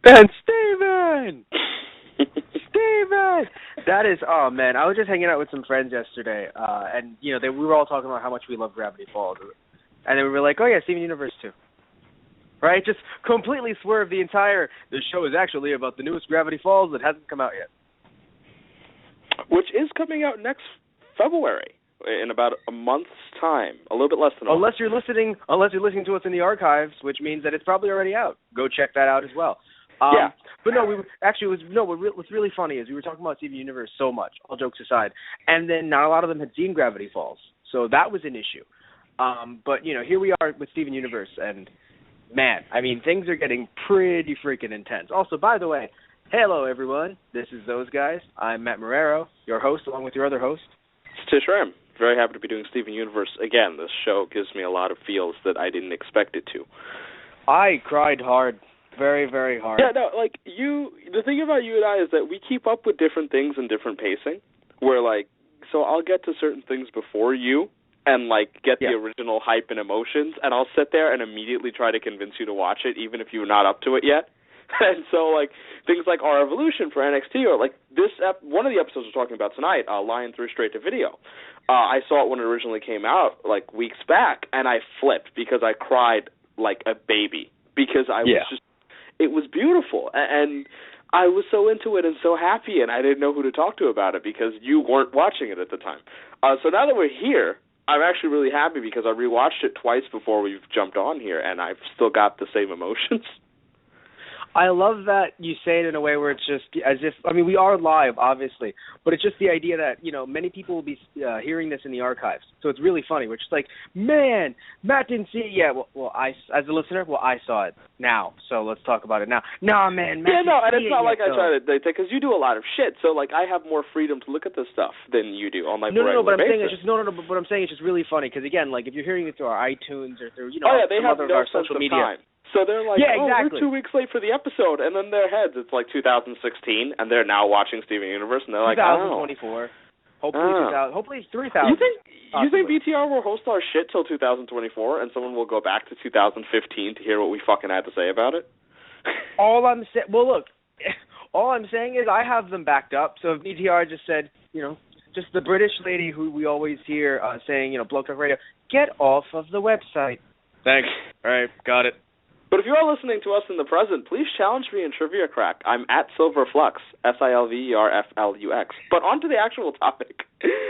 And Steven! Steven! That is, oh man, I was just hanging out with some friends yesterday, and, we were all talking about how much we love Gravity Falls. And then we were like, oh yeah, Steven Universe too. Right? Just completely swerved this show is actually about the newest Gravity Falls that hasn't come out yet. Which is coming out next February, in about a month's time, a little bit less than a month. Unless you're listening to us in the archives, which means that it's probably already out. Go check that out as well. Yeah. But no, what's really funny is we were talking about Steven Universe so much, all jokes aside, and then not a lot of them had seen Gravity Falls, so that was an issue. But, here we are with Steven Universe, and, man, I mean, things are getting pretty freaking intense. Also, by the way, hello, everyone. This is Those Guys. I'm Matt Marrero, your host, along with your other host. It's Tish Ram. Very happy to be doing Steven Universe again. This show gives me a lot of feels that I didn't expect it to. I cried hard. Very, very hard. Yeah, no, the thing about you and I is that we keep up with different things in different pacing, where, so I'll get to certain things before you and, get the original hype and emotions, and I'll sit there and immediately try to convince you to watch it, even if you're not up to it yet. And so, things like our Evolution for NXT, or, one of the episodes we're talking about tonight, Lion 3 Straight to Video, I saw it when it originally came out, weeks back, and I flipped because I cried like a baby, because I was just, it was beautiful, and I was so into it and so happy, and I didn't know who to talk to about it because you weren't watching it at the time. So now that we're here, I'm actually really happy because I rewatched it twice before we've jumped on here, and I've still got the same emotions. I love that you say it in a way where it's just as if, we are live, obviously, but it's just the idea that, many people will be hearing this in the archives. So it's really funny. We're just like, man, Matt didn't see it yet. Well, I, as a listener, I saw it now, so let's talk about it now. No, man, Matt didn't and see it's not it like yet, I try to, because you do a lot of shit, so, I have more freedom to look at this stuff than you do on my regular but I'm basis. saying it's just, but I'm saying it's just really funny, because, again, if you're hearing it through our iTunes or through, they some have other no of our sense social of media. time. So they're like, exactly. We're 2 weeks late for the episode, and then their heads, it's 2016, and they're now watching Steven Universe, and they're like, 2024. Hopefully 3000. You think BTR will host our shit till 2024, and someone will go back to 2015 to hear what we fucking had to say about it? All I'm saying is I have them backed up, so if BTR just said, just the British lady who we always hear saying, Blog Talk Radio, get off of the website. Thanks. All right, got it. But if you are listening to us in the present, please challenge me in Trivia Crack. I'm at Silverflux, SILVERFLUX. But on to the actual topic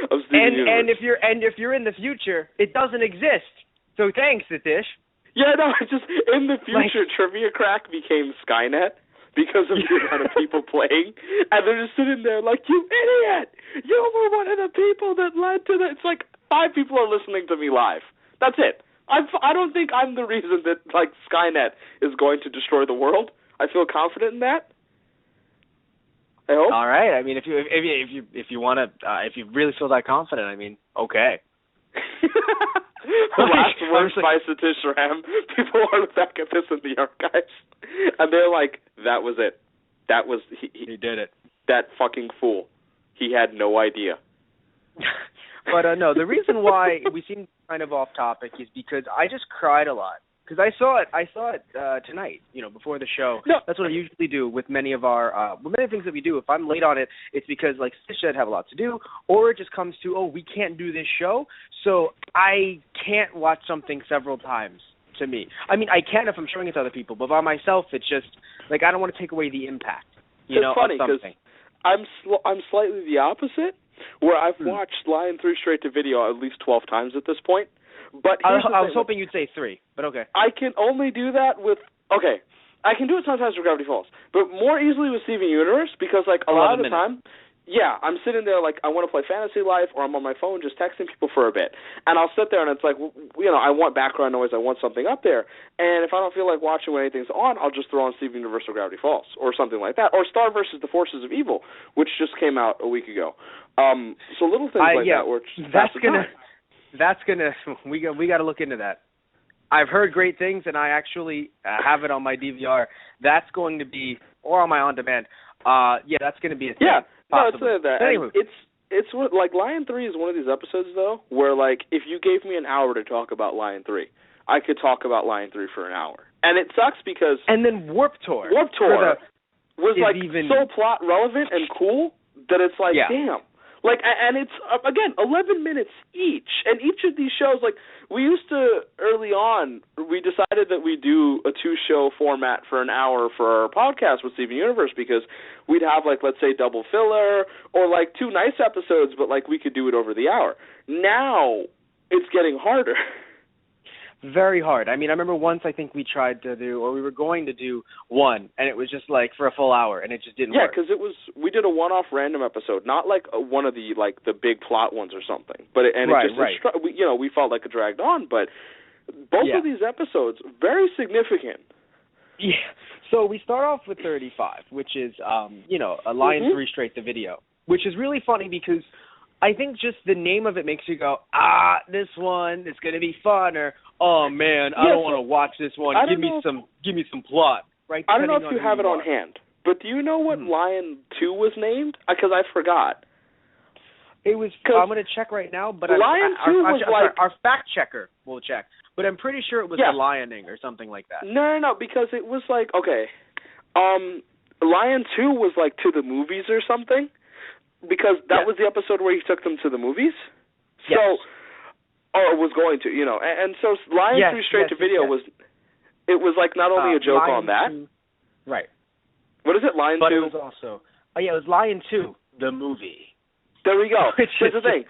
of Steven Universe. And if you're in the future, it doesn't exist. So thanks, Satish. Yeah, no, it's just in the future, Trivia Crack became Skynet because of the amount of people playing, and they're just sitting there like, you idiot! You were one of the people that led to that. It's like 5 people are listening to me live. That's it. I don't think I'm the reason that Skynet is going to destroy the world. I feel confident in that. I hope. All right. If you want to, if you really feel that confident, okay. Last words by Satish Ram. People want to back at this in the archives, and they're like, "That was it. That was he did it. That fucking fool. He had no idea." But no, the reason why we seem kind of off topic is because I just cried a lot. Because I saw it tonight, before the show. No. That's what I usually do with many of our, many things that we do. If I'm late on it, it's because, Stitch said, have a lot to do, or it just comes to, we can't do this show, so I can't watch something several times, to me. I can if I'm showing it to other people, but by myself, it's just, I don't want to take away the impact, it's funny, of something. I'm slightly the opposite, where I've watched Lion 3 Straight to Video at least 12 times at this point. But I was hoping you'd say 3, but okay. I can only do that with, I can do it sometimes with Gravity Falls, but more easily with Steven Universe because, a lot of the time, I'm sitting there I want to play Fantasy Life, or I'm on my phone just texting people for a bit, and I'll sit there and it's I want background noise, I want something up there, and if I don't feel like watching when anything's on, I'll just throw on Steven Universe or Gravity Falls, or something like that, or Star versus the Forces of Evil, which just came out a week ago. So little things that were we got to look into that. I've heard great things, and I actually have it on my DVR. That's going to be, or on my on-demand. That's going to be a thing. Yeah, possibly. No, it's that. Anyway. It's what, Lion 3 is one of these episodes, though, where, if you gave me an hour to talk about Lion 3, I could talk about Lion 3 for an hour. And it sucks because... And then Warped Tour. Warped Tour was, like, so plot relevant and cool that it's like, damn. Like, and it's, again, 11 minutes each. And each of these shows, like, we used to, early on, we decided that we'd do a 2-show format for an hour for our podcast with Steven Universe because we'd have, like, let's say double filler or, like, 2 nice episodes, but, like, we could do it over the hour. Now, it's getting harder. Very hard. I mean, I remember once I think we tried to do, or we were going to do one, and it was just like for a full hour, and it just didn't work. Yeah, because we did a one-off random episode, not like one of the like the big plot ones or something. But we felt like it dragged on. But both of these episodes very significant. Yeah. So we start off with 35, which is a Lion 3 straight to video, which is really funny because I think just the name of it makes you go, this one is going to be fun, or oh man, I don't want to watch this one. Give me some plot. Right? I don't know if you have it on hand, but do you know what Lion 2 was named? Because I forgot. It was. I'm going to check right now, but Lion 2 was like our fact checker will check, but I'm pretty sure it was The Lioning or something like that. No, because it was like Lion 2 was like to the movies or something. Because that was the episode where he took them to the movies. Yes. So, or was going to, and so Lion 3 straight to video was like not only a joke Lion on that. 2, right. What is it, Lion 2? But it was also, it was Lion 2, the movie. There we go. Here's the thing.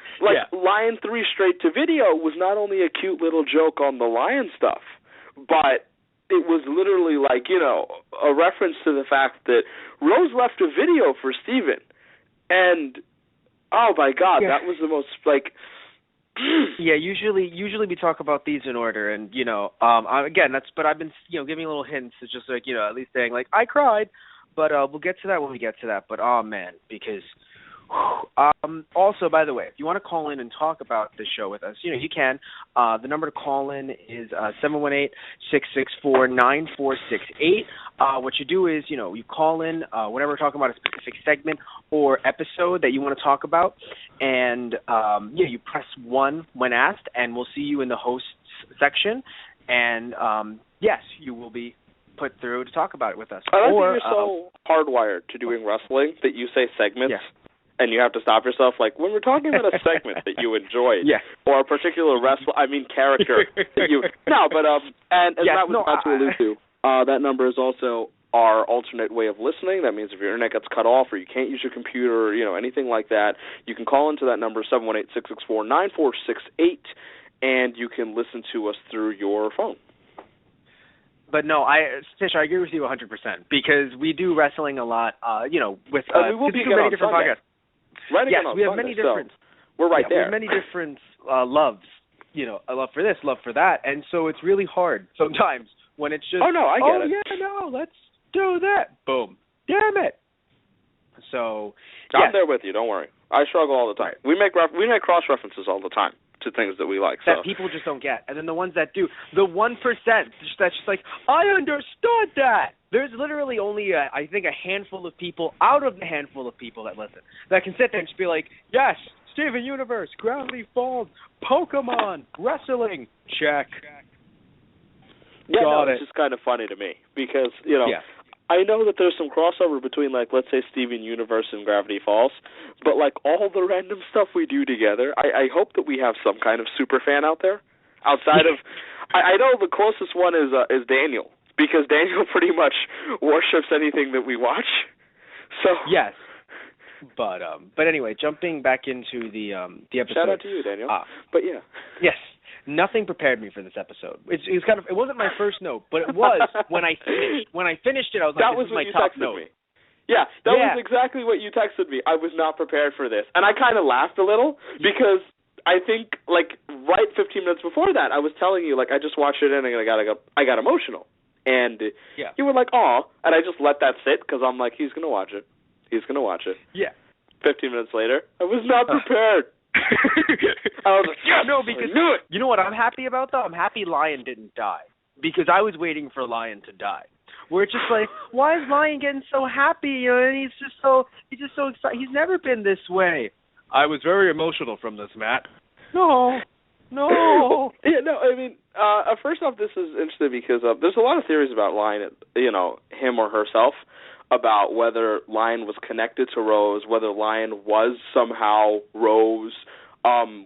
Lion 3 straight to video was not only a cute little joke on the lion stuff, but it was literally like, a reference to the fact that Rose left a video for Steven. And oh my God, that was the most like. Yeah, usually we talk about these in order, and again but I've been giving little hints. It's just like at least saying like I cried, but we'll get to that when we get to that. But oh man, because also by the way, if you want to call in and talk about the show with us, you can. The number to call in is 718-664-9468. What you do is you call in whenever we're talking about a specific segment or episode that you want to talk about, and you press 1 when asked, and we'll see you in the hosts section, and yes, you will be put through to talk about it with us. I think you're so hardwired to doing wrestling that you say segments. Yeah. And you have to stop yourself, like, when we're talking about a segment that you enjoyed, or a particular character that you... No, but, and as Matt was about to allude to, that number is also our alternate way of listening. That means if your internet gets cut off or you can't use your computer or, anything like that, you can call into that number, 718-664-9468, and you can listen to us through your phone. But no, Tish, I agree with you 100% because we do wrestling a lot, with we will be many different podcasts. Right again we have many different. We're right there. We have many different loves. A love for this, love for that, and so it's really hard sometimes when it's just. Oh no, I get it. Oh yeah, no, let's do that. Boom. Damn it. So. I'm there with you. Don't worry. I struggle all the time. We make cross references all the time to things that we like. That people just don't get, and then the ones that do, the 1% that's just like, I understood that. There's literally only, I think, a handful of people out of the handful of people that listen that can sit there and just be like, yes, Steven Universe, Gravity Falls, Pokemon, wrestling, check. Yeah, it's just kind of funny to me because, I know that there's some crossover between, like, let's say Steven Universe and Gravity Falls, but, like, all the random stuff we do together, I hope that we have some kind of super fan out there outside of, I know the closest one is Daniel. Because Daniel pretty much worships anything that we watch. So yes, but anyway, jumping back into the episode. Shout out to you, Daniel. But yeah, yes, nothing prepared me for this episode. It wasn't my first note, but it was when I finished. When I finished it, I was like, "This is my top note." Me. Yeah, that was exactly what you texted me. I was not prepared for this, and I kind of laughed a little because I think like right 15 minutes before that, I was telling you like I just watched it and I got emotional. And you were like, "Aw," and I just let that sit because I'm like, he's gonna watch it. He's gonna watch it. Yeah. 15 minutes later, I was not prepared. I was like, yes, no, because I knew it. You know what I'm happy about though? I'm happy Lion didn't die because I was waiting for Lion to die. Where it's just like, why is Lion getting so happy? And he's just so excited. He's never been this way. I was very emotional from this, Matt. No. No. Yeah, no, I mean, first off, this is interesting because there's a lot of theories about Lion, him or herself, about whether Lion was connected to Rose, whether Lion was somehow Rose,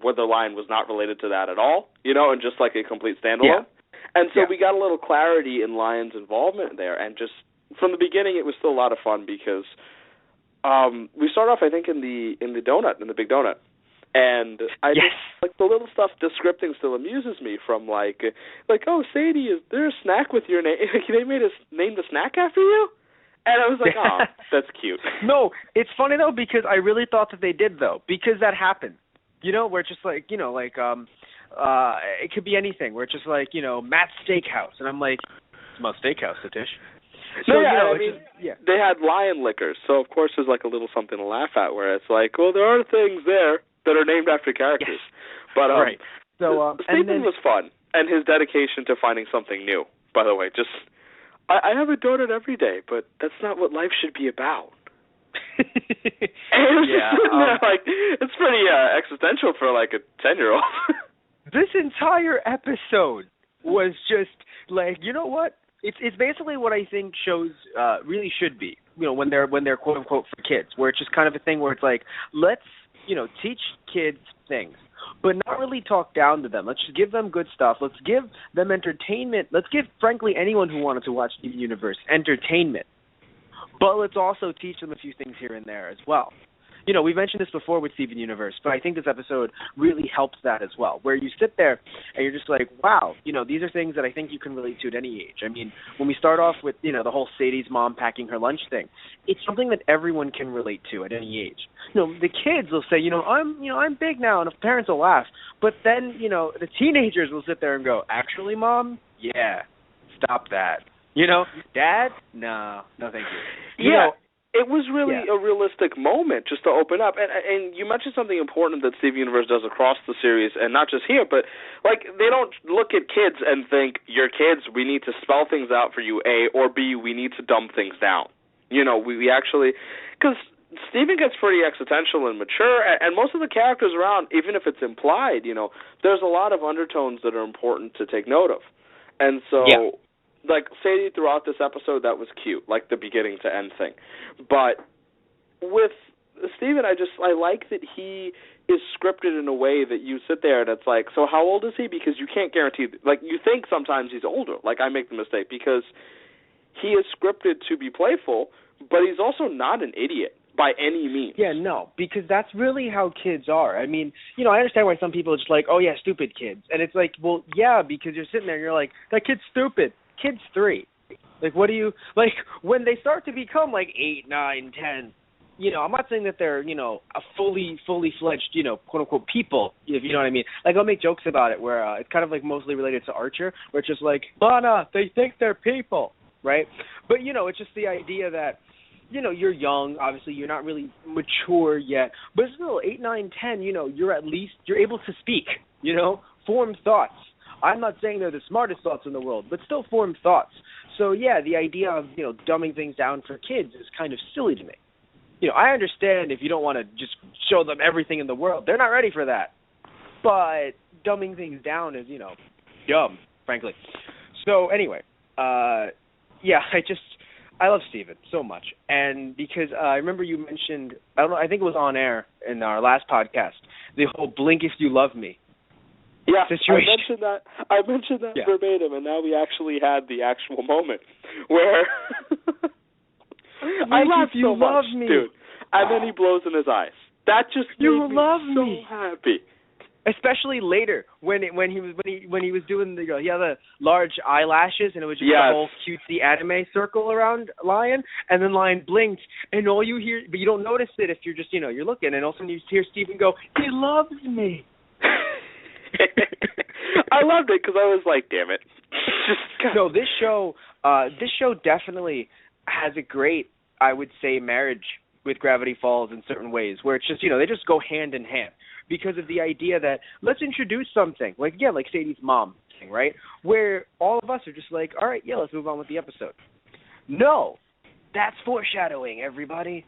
whether Lion was not related to that at all, and just like a complete standalone. Yeah. And so we got a little clarity in Lion's involvement there, and just from the beginning, it was still a lot of fun because we start off, I think, in the big donut. And I just, like, the little stuff, the scripting still amuses me from, like, oh, Sadie, is there a snack with your name? They named the snack after you? And I was like, oh, that's cute. No, it's funny, though, because I really thought that they did, though, because that happened. Where it's just like, it could be anything, where it's just like, Matt's Steakhouse. And I'm like, it's my steakhouse, Satish. So, they had Lion liquors, so, of course, there's, like, a little something to laugh at, where it's like, well, there are things there that are named after characters. Yes. But right. So Stephen was fun, and his dedication to finding something new, by the way. Just, I have a donut every day, but that's not what life should be about. It's pretty existential for like a 10-year-old. This entire episode was just like, you know what? It's basically what I think shows really should be. When they're quote unquote for kids, where it's just kind of a thing where it's like, let's teach kids things, but not really talk down to them. Let's just give them good stuff. Let's give them entertainment. Let's give, frankly, anyone who wanted to watch Steven Universe entertainment. But let's also teach them a few things here and there as well. We mentioned this before with Steven Universe, but I think this episode really helps that as well, where you sit there and you're just like, wow, these are things that I think you can relate to at any age. I mean, when we start off with, the whole Sadie's mom packing her lunch thing, it's something that everyone can relate to at any age. The kids will say, I'm big now, and the parents will laugh. But then, the teenagers will sit there and go, actually, Mom? Yeah, stop that. Dad? No, thank you. It was really a realistic moment just to open up. And you mentioned something important that Steven Universe does across the series, and not just here, but, like, they don't look at kids and think, you're kids, we need to spell things out for you, A, or B, we need to dumb things down. We actually, because Steven gets pretty existential and mature, and most of the characters around, even if it's implied, there's a lot of undertones that are important to take note of. And so... Yeah. Like, Sadie, throughout this episode, that was cute, like the beginning to end thing. But with Steven, I like that he is scripted in a way that you sit there and it's like, so how old is he? Because you can't guarantee, like, you think sometimes he's older. Like, I make the mistake because he is scripted to be playful, but he's also not an idiot by any means. Yeah, no, because that's really how kids are. I mean, I understand why some people are just like, oh, yeah, stupid kids. And it's like, well, yeah, because you're sitting there and you're like, that kid's stupid. Kid's 3. Like, what do you, like, when they start to become, like, 8, 9, 10, I'm not saying that they're, a fully fledged, quote-unquote people, if you know what I mean. Like, I'll make jokes about it where it's kind of, like, mostly related to Archer, where it's just like, Lana, they think they're people, right? But, it's just the idea that, you're young, obviously, you're not really mature yet, but still, 8, 9, 10, you're able to speak, form thoughts. I'm not saying they're the smartest thoughts in the world, but still form thoughts. So, yeah, the idea of, dumbing things down for kids is kind of silly to me. I understand if you don't want to just show them everything in the world. They're not ready for that. But dumbing things down is, dumb, frankly. So, anyway, I love Steven so much. And because I remember you mentioned, I think it was on air in our last podcast, the whole blink if you love me. Yeah, situation. I mentioned that verbatim, and now we actually had the actual moment where I laughed so much, dude. And then he blows in his eyes. That just made me so happy. Especially later when he was doing the large eyelashes, and it was just the whole cutesy anime circle around Lion, and then Lion blinked, and all you hear, but you don't notice it if you're just you're looking, and all of a sudden you hear Steven go, "He loves me." I loved it because I was like, damn it. No, this show definitely has a great, I would say, marriage with Gravity Falls in certain ways, where it's just, they just go hand in hand because of the idea that let's introduce something, like Sadie's mom thing, right? Where all of us are just like, all right, let's move on with the episode. No, that's foreshadowing, everybody.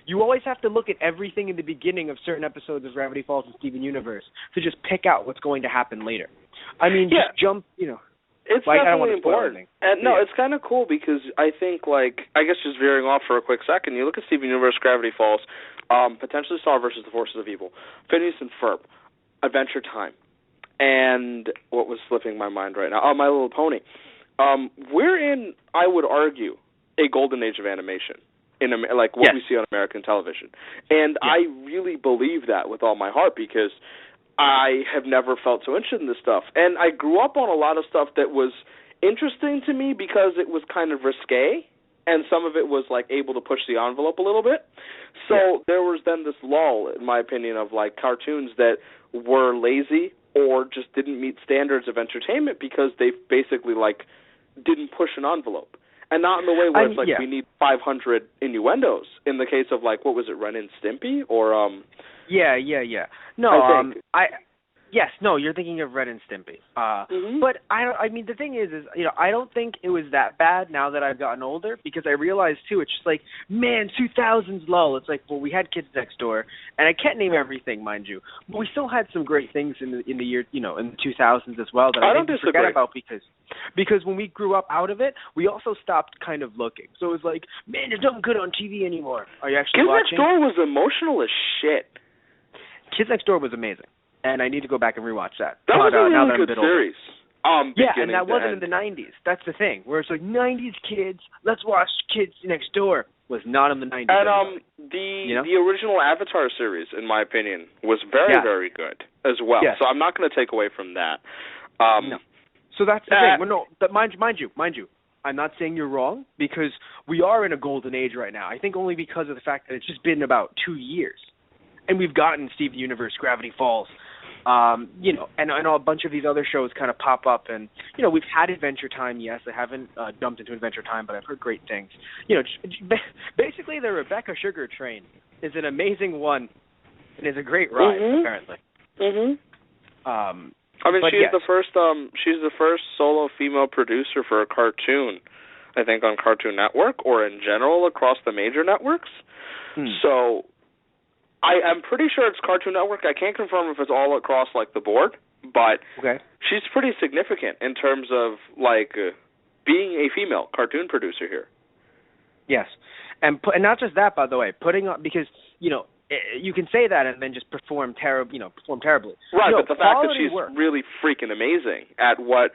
You always have to look at everything in the beginning of certain episodes of Gravity Falls and Steven Universe to just pick out what's going to happen later. I mean, just jump, It's like, definitely important. And no, yeah. it's kind of cool because I think, like, I guess just veering off for a quick second, you look at Steven Universe, Gravity Falls, potentially Star versus the Forces of Evil, Phineas and Ferb, Adventure Time, and what was slipping my mind right now? Oh, My Little Pony. We're in, I would argue, a golden age of animation, like what we see on American television. And I really believe that with all my heart because I have never felt so interested in this stuff. And I grew up on a lot of stuff that was interesting to me because it was kind of risque, and some of it was, like, able to push the envelope a little bit. So there was then this lull, in my opinion, of, like, cartoons that were lazy or just didn't meet standards of entertainment because they basically, like, didn't push an envelope. And not in the way where it's like we need 500 innuendos. In the case of, like, what was it, Ren and Stimpy? Or, Yeah. No, you're thinking of Ren and Stimpy. But I mean, the thing is, I don't think it was that bad now that I've gotten older because I realized too, it's just like, man, 2000s lull. It's like, well, we had Kids Next Door, and I can't name everything, mind you, but we still had some great things in the year, in the 2000s as well that I didn't forget about because when we grew up out of it, we also stopped kind of looking. So it was like, man, there's nothing good on TV anymore. Are you actually watching? Kids Next Door was emotional as shit. Kids Next Door was amazing. And I need to go back and rewatch that. That was a really good series. And that wasn't in the 90s. That's the thing. Where it's like, 90s kids, let's watch Kids Next Door, was not in the 90s. And the original Avatar series, in my opinion, was very, very good as well. Yes. So I'm not going to take away from that. No. So that's the thing. Well, no, but mind you, I'm not saying you're wrong because we are in a golden age right now. I think only because of the fact that it's just been about 2 years. And we've gotten Steven Universe, Gravity Falls, and a bunch of these other shows kind of pop up. And, we've had Adventure Time, yes. I haven't jumped into Adventure Time, but I've heard great things. Basically the Rebecca Sugar train is an amazing one and is a great ride, apparently. She's the first solo female producer for a cartoon, I think, on Cartoon Network or in general across the major networks. So I'm pretty sure it's Cartoon Network. I can't confirm if it's all across, like, the board, but she's pretty significant in terms of, like, being a female cartoon producer here. Yes. And not just that, by the way, putting on, because, you can say that and then just perform terribly. Right, but the fact that she's really freaking amazing at what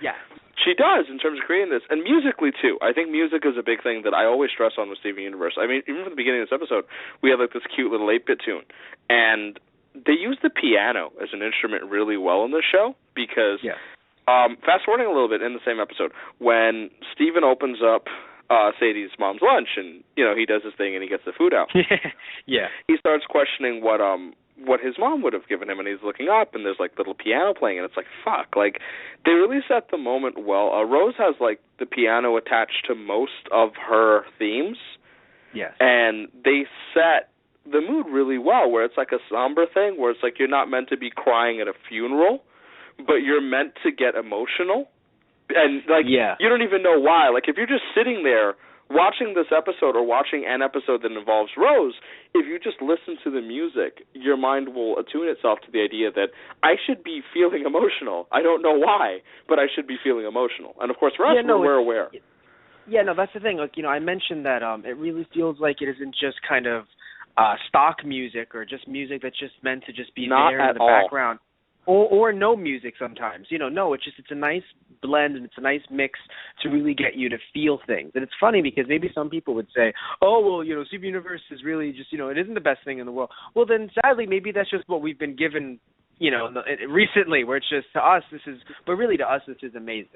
she does in terms of creating this, and musically too. I think music is a big thing that I always stress on with Steven Universe. I mean, even from the beginning of this episode, we had like this cute little 8-bit tune, and they use the piano as an instrument really well in this show because, fast forwarding a little bit in the same episode, when Steven opens up Sadie's mom's lunch, and he does his thing and he gets the food out. He starts questioning what his mom would have given him, and he's looking up, and there's like little piano playing, and it's like, fuck, like they really set the moment well. Rose has like the piano attached to most of her themes, and they set the mood really well, where it's like a somber thing, where it's like you're not meant to be crying at a funeral, but you're meant to get emotional. And, like, you don't even know why. Like, if you're just sitting there watching this episode or watching an episode that involves Rose, if you just listen to the music, your mind will attune itself to the idea that I should be feeling emotional. I don't know why, but I should be feeling emotional. And, of course, for us, we're aware. Yeah, no, that's the thing. Like, I mentioned that it really feels like it isn't just kind of stock music or just music that's just meant to just be there in the background. Or no music sometimes. No, it's a nice blend and it's a nice mix to really get you to feel things. And it's funny because maybe some people would say, oh, well, Steven Universe is really just, it isn't the best thing in the world. Well, then sadly, maybe that's just what we've been given, recently, where it's just to us, this is amazing,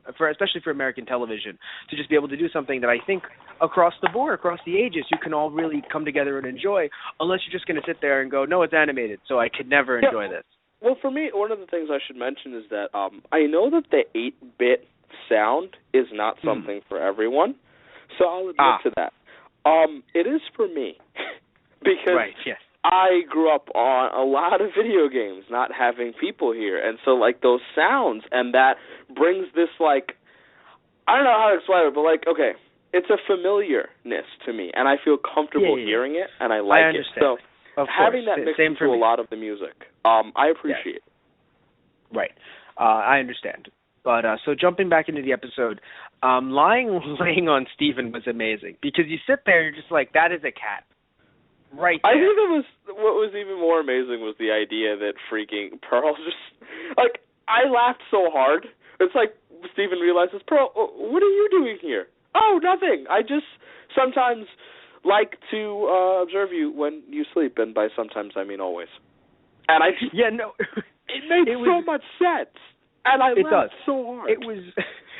especially for American television, to just be able to do something that I think across the board, across the ages, you can all really come together and enjoy, unless you're just going to sit there and go, no, it's animated, so I could never enjoy this. Well, for me, one of the things I should mention is that I know that the 8-bit sound is not something for everyone, so I'll admit to that. It is for me, because I grew up on a lot of video games not having people here, and so, like, those sounds, and that brings this, like, I don't know how to explain it, but, like, okay, it's a familiarness to me, and I feel comfortable hearing it, and I like it. So having that mixed into a lot of the music, I appreciate it. Right. I understand. But so jumping back into the episode, laying on Steven was amazing because you sit there, you're just like, that is a cat. Right there. I think what was even more amazing was the idea that freaking Pearl just, like, I laughed so hard. It's like Steven realizes, Pearl, what are you doing here? Oh, nothing. I just sometimes like to observe you when you sleep, and by sometimes I mean always. And it made so much sense. And I laughed so hard.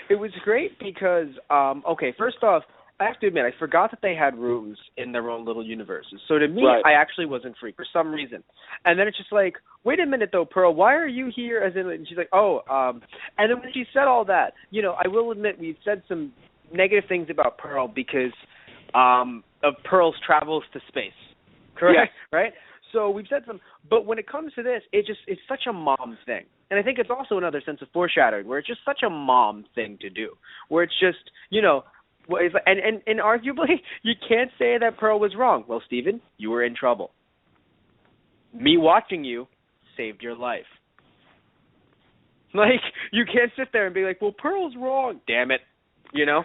It was great because, okay, first off, I have to admit, I forgot that they had rooms in their own little universes. So to me, I actually wasn't free for some reason. And then it's just like, wait a minute though, Pearl, why are you here? And she's like, and then when she said all that, I will admit we've said some negative things about Pearl because of Pearl's travels to space. Correct? Yeah. Right? So we've said some, but when it comes to this, it's such a mom thing. And I think it's also another sense of foreshadowing where it's just such a mom thing to do, where it's just, and arguably, you can't say that Pearl was wrong. Well, Steven, you were in trouble. Me watching you saved your life. Like, you can't sit there and be like, well, Pearl's wrong. Damn it. No,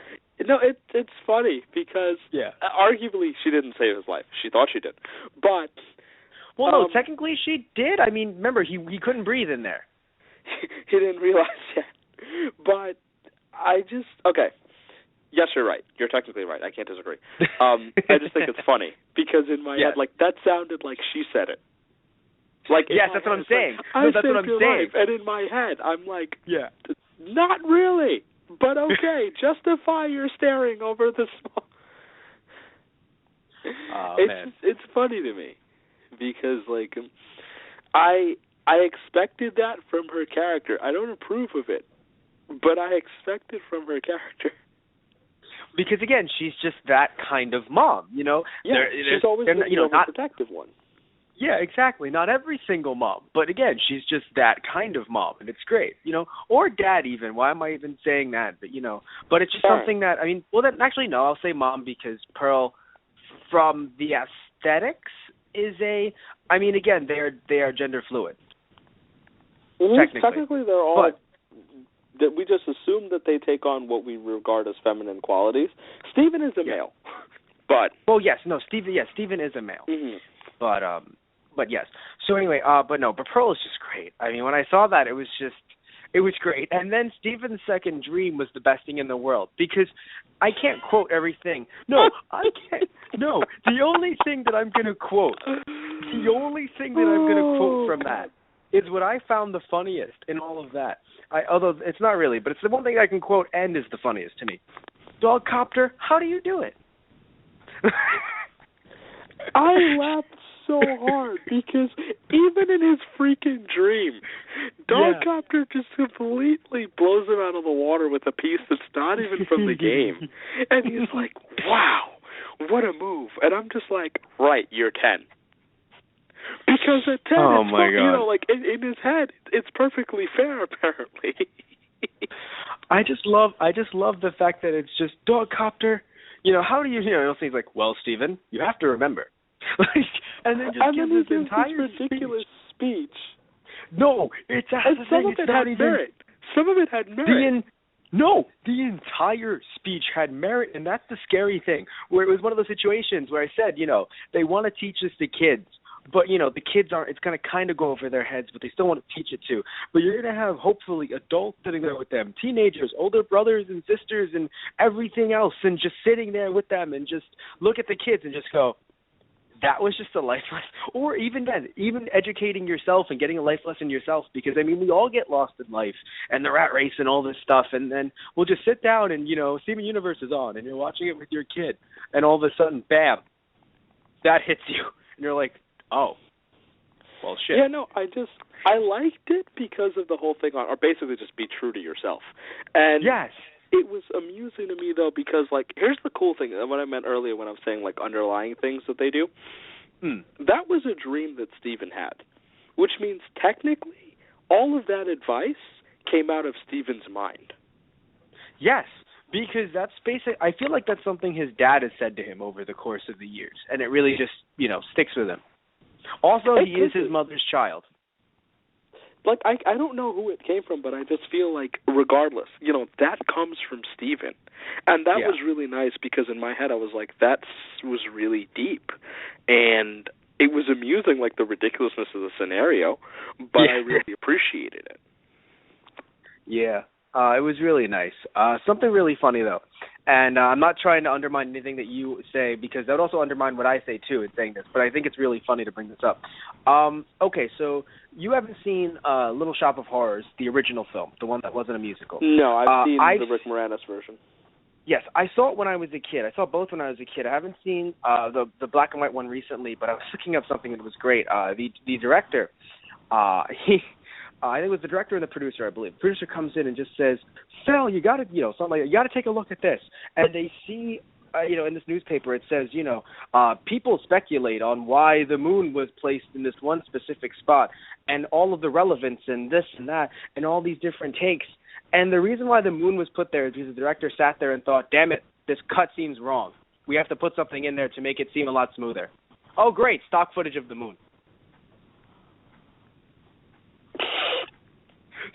it's funny because arguably she didn't save his life. She thought she did. But... Well, no, technically she did. I mean, remember, he couldn't breathe in there. He didn't realize yet. But okay. Yes, you're right. You're technically right. I can't disagree. I just think it's funny because in my head, like, that sounded like she said it. Like, yes, that's what I'm saying. Like, that's what I'm saying. And in my head, I'm like, not really, but okay. Justify your staring over the small. It's funny to me because, like, I expected that from her character. I don't approve of it, but I expect it from her character. Because, again, she's just that kind of mom, Yeah, she's always been the protective one. Yeah, exactly. Not every single mom. But, again, she's just that kind of mom, and it's great, Or dad, even. Why am I even saying that? But, but it's just something that, actually, no, I'll say mom because Pearl, from the aesthetics, is again, they are gender fluid. Technically, they're all... that we just assume that they take on what we regard as feminine qualities. Steven is a male, but... Well, yes, no, Steven is a male. Mm-hmm. But yes. So anyway, but Pearl is just great. I mean, when I saw that, it was great. And then Steven's second dream was the best thing in the world because I can't quote everything. No, I can't. No, the only thing that I'm going to quote, from that is what I found the funniest in all of that. Although it's not really, but it's the one thing I can quote and is the funniest to me. Dogcopter, how do you do it? I laughed so hard because even in his freaking dream, Dogcopter just completely blows him out of the water with a piece that's not even from the game. And he's like, wow, what a move. And I'm just like, right, you're 10. Because at 10, God. Like in his head, it's perfectly fair, apparently. I just love the fact that it's just Dogcopter. How do you he's like, well, Steven, you have to remember. And then just gives this entire ridiculous speech. No, it's some of it had merit. Some of it had merit. The entire speech had merit, and that's the scary thing. Where it was one of those situations where I said, they want to teach this to kids. But, the kids aren't, it's going to kind of go over their heads, but they still want to teach it to. But you're going to have, hopefully, adults sitting there with them, teenagers, older brothers and sisters and everything else, and just sitting there with them and just look at the kids and just go, that was just a life lesson. Or even then, even educating yourself and getting a life lesson yourself, because, we all get lost in life and the rat race and all this stuff, and then we'll just sit down and, Steven Universe is on, and you're watching it with your kid, and all of a sudden, bam, that hits you. And you're like, oh, well, shit. Yeah, no, I liked it because of the whole thing on, or basically just be true to yourself. And yes. It was amusing to me, though, because, like, here's the cool thing, what I meant earlier when I was saying, like, underlying things that they do. That was a dream that Steven had, which means technically all of that advice came out of Steven's mind. Yes, because that's basic. I feel like that's something his dad has said to him over the course of the years, and it really just, sticks with him. Also, he is his mother's child. Like, I don't know who it came from, but I just feel like, regardless, that comes from Steven. And that was really nice, because in my head I was like, that was really deep. And it was amusing, like, the ridiculousness of the scenario, but I really appreciated it. Yeah, it was really nice. Something really funny, though. And I'm not trying to undermine anything that you say, because that would also undermine what I say, too, in saying this. But I think it's really funny to bring this up. Okay, so you haven't seen Little Shop of Horrors, the original film, the one that wasn't a musical. No, I've seen the Rick Moranis version. Yes, I saw it when I was a kid. I saw both when I was a kid. I haven't seen the black and white one recently, but I was looking up something that was great. The director, I think it was the director and the producer, I believe. The producer comes in and just says, "Phil, you got to, something like that. You got to take a look at this." And they see, in this newspaper, it says, people speculate on why the moon was placed in this one specific spot, and all of the relevance and this and that, and all these different takes. And the reason why the moon was put there is because the director sat there and thought, "Damn it, this cut seems wrong. We have to put something in there to make it seem a lot smoother." Oh, great, stock footage of the moon.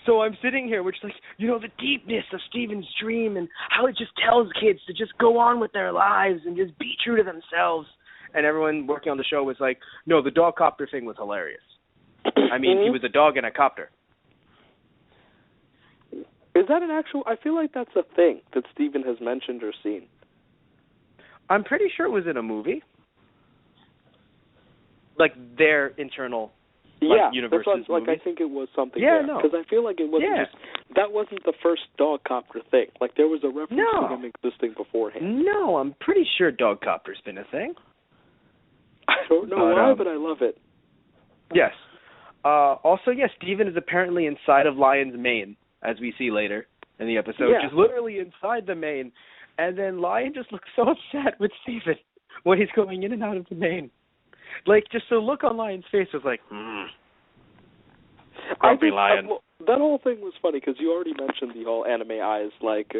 So I'm sitting here, which, like, the deepness of Steven's dream and how it just tells kids to just go on with their lives and just be true to themselves. And everyone working on the show was like, no, the dog copter thing was hilarious. I mean, he was a dog in a copter. Is that an actual... I feel like that's a thing that Steven has mentioned or seen. I'm pretty sure it was in a movie. Like, their internal... universe's that's what, movie. I think it was something. Yeah, there. Because I feel like it wasn't just... That wasn't the first dog copter thing. Like, there was a reference to him existing beforehand. No, I'm pretty sure dog copter's been a thing. I don't know why, but I love it. Yes. Also, Steven is apparently inside of Lion's mane, as we see later in the episode. Just literally inside the mane. And then Lion just looks so upset with Steven when he's going in and out of the mane. Like, just the look on Lion's face was like, grumpy Lion. That whole thing was funny, because you already mentioned the whole anime eyes, like,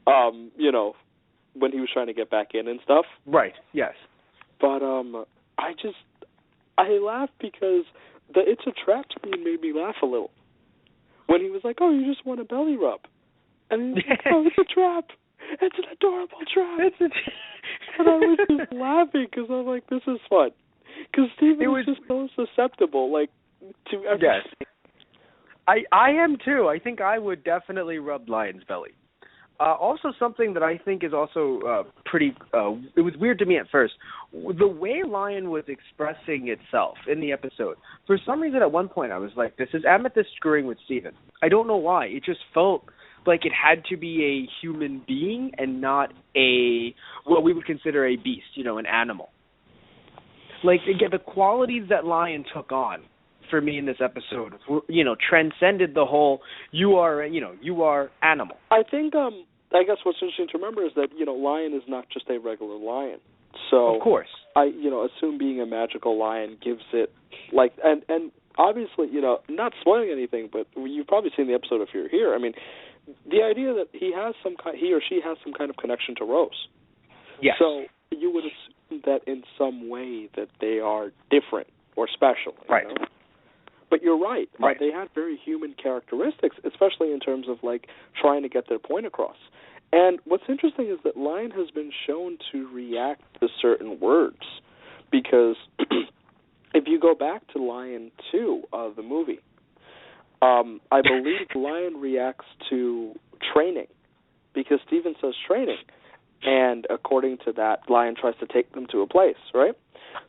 when he was trying to get back in and stuff. Right, yes. But I laughed because the It's a Trap scene made me laugh a little. When he was like, "Oh, you just want a belly rub." And he's like, "Oh, it's a trap. It's an adorable trap." And I was just laughing, because I'm like, this is fun. Because Steven was just so susceptible, like, to everything. Yes. I am too. I think I would definitely rub Lion's belly. Also, something that I think is also pretty, it was weird to me at first, the way Lion was expressing itself in the episode. For some reason, at one point, I was like, this is Amethyst screwing with Steven. I don't know why. It just felt like it had to be a human being and not what we would consider a beast, an animal. Like, again, the qualities that Lion took on for me in this episode, transcended the whole, you are animal. I think, I guess what's interesting to remember is that, Lion is not just a regular lion. So, of course. I, assume being a magical lion gives it, like, and obviously, not spoiling anything, but you've probably seen the episode if you're here. I mean, the idea that he or she has some kind of connection to Rose. Yes. So you would assume that in some way that they are different or special. Right. But you're right. Right. They had very human characteristics, especially in terms of, like, trying to get their point across. And what's interesting is that Lion has been shown to react to certain words, because if you go back to Lion 2, the movie, I believe Lion reacts to training, because Steven says training, and according to that, Lion tries to take them to a place, right?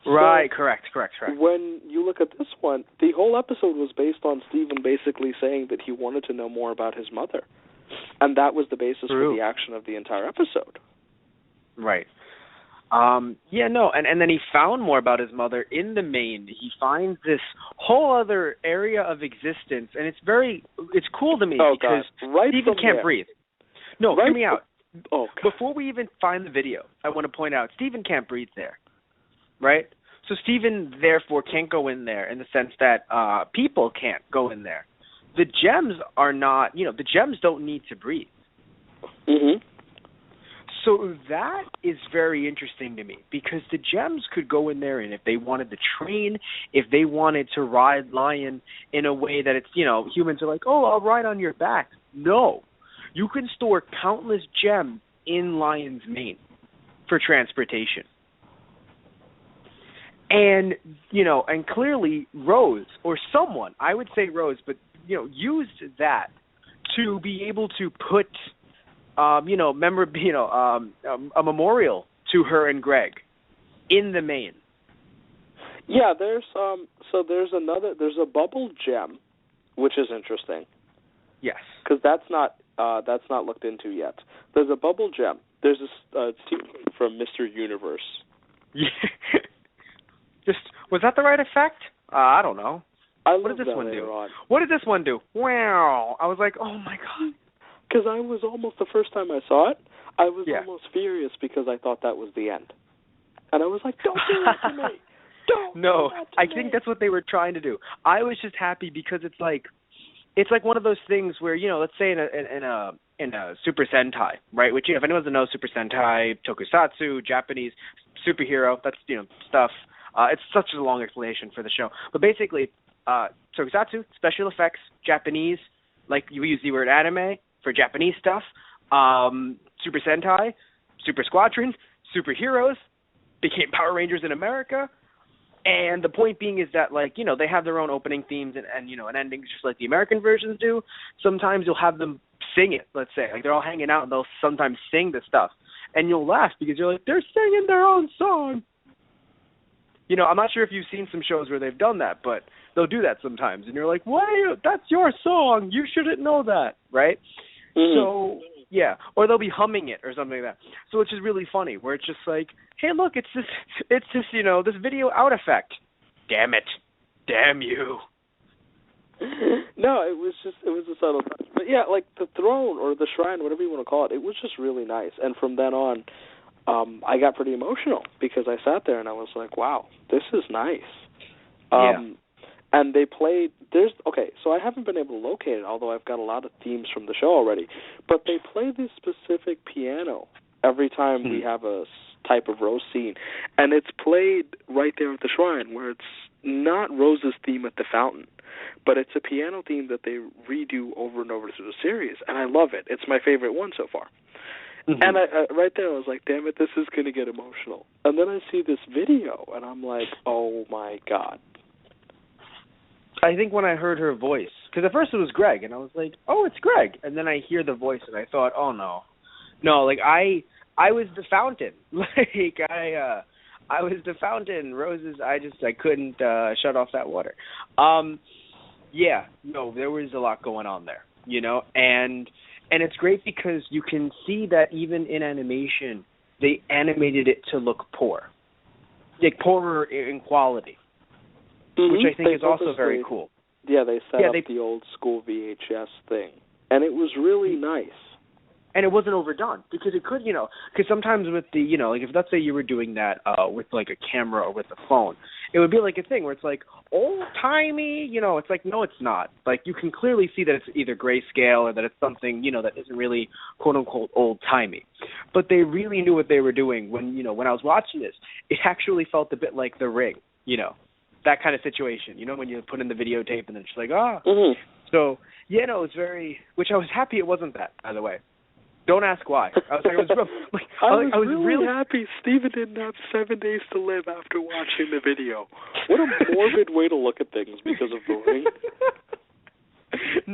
Right, so correct. When you look at this one, the whole episode was based on Steven basically saying that he wanted to know more about his mother. And that was the basis for the action of the entire episode. Right. And then he found more about his mother in the mane. He finds this whole other area of existence, and it's cool to me because Steven can't breathe. No, hear me out. Oh, before we even find the video, I want to point out, Steven can't breathe there, right? So Steven, therefore, can't go in there in the sense that people can't go in there. The gems are not, the gems don't need to breathe. Mm-hmm. So that is very interesting to me because the gems could go in there, and if they wanted to train, if they wanted to ride lion in a way that it's, humans are like, oh, I'll ride on your back. No. You can store countless gems in lion's mane for transportation. And, and clearly Rose, or someone, I would say Rose, but, used that to be able to put a memorial to her and Greg in the mane. Yeah, there's there's a bubble gem, which is interesting. Yes, because that's not looked into yet. There's a bubble gem. There's a sequence from Mr. Universe. Yeah. Was that the right effect? I don't know. What does this one do? What did this one do? Wow! I was like, oh my god. Because I was almost, the first time I saw it, I was almost furious because I thought that was the end. And I was like, don't do that to me. Don't No, do that to I me. think that's what they were trying to do. I was just happy because it's like one of those things where, let's say in a Super Sentai, right? Which, if anyone doesn't know Super Sentai, Tokusatsu, Japanese superhero, that's, stuff. It's such a long explanation for the show. But basically, Tokusatsu, special effects, Japanese, like you use the word anime for Japanese stuff, Super Sentai, Super Squadron, superheroes, became Power Rangers in America. And the point being is that, they have their own opening themes and endings just like the American versions do. Sometimes you'll have them sing it, let's say. Like, they're all hanging out and they'll sometimes sing the stuff. And you'll laugh because you're like, they're singing their own song. I'm not sure if you've seen some shows where they've done that, but they'll do that sometimes. And you're like, what? That's your song. You shouldn't know that, right? Mm-hmm. So, yeah. Or they'll be humming it or something like that. So it's just really funny where it's just like, hey, look, it's this, this video out effect. Damn it. Damn you. No, it was a subtle touch. But yeah, like the throne or the shrine, whatever you want to call it, it was just really nice. And from then on, I got pretty emotional because I sat there and I was like, wow, this is nice. And they played, so I haven't been able to locate it, although I've got a lot of themes from the show already, but they play this specific piano every time we have a type of Rose scene, and it's played right there at the shrine, where it's not Rose's theme at the fountain, but it's a piano theme that they redo over and over through the series, and I love it. It's my favorite one so far. Mm-hmm. And I right there I was like, damn it, this is going to get emotional. And then I see this video, and I'm like, oh my God. I think when I heard her voice, because at first it was Greg, and I was like, oh, it's Greg. And then I hear the voice, and I thought, oh, no. No, like, I was the fountain. Like, I was the fountain. Roses, I couldn't shut off that water. Yeah, no, there was a lot going on there, and it's great because you can see that even in animation, they animated it to look poor. Like, poorer in quality. Mm-hmm. Which I think is also very cool. Yeah, they set up the old school VHS thing. And it was really nice. And it wasn't overdone because it could, because sometimes with the, like if let's say you were doing that with like a camera or with a phone, it would be like a thing where it's like old-timey, it's like, no, it's not. Like you can clearly see that it's either grayscale or that it's something, that isn't really quote-unquote old-timey. But they really knew what they were doing when, when I was watching this. It actually felt a bit like The Ring, that kind of situation, when you put in the videotape and then it's like, Mm-hmm. So, yeah, no, it's very, which I was happy it wasn't that, by the way. Don't ask why. I was really happy Steven didn't have 7 days to live after watching the video. What a morbid way to look at things because of The Ring.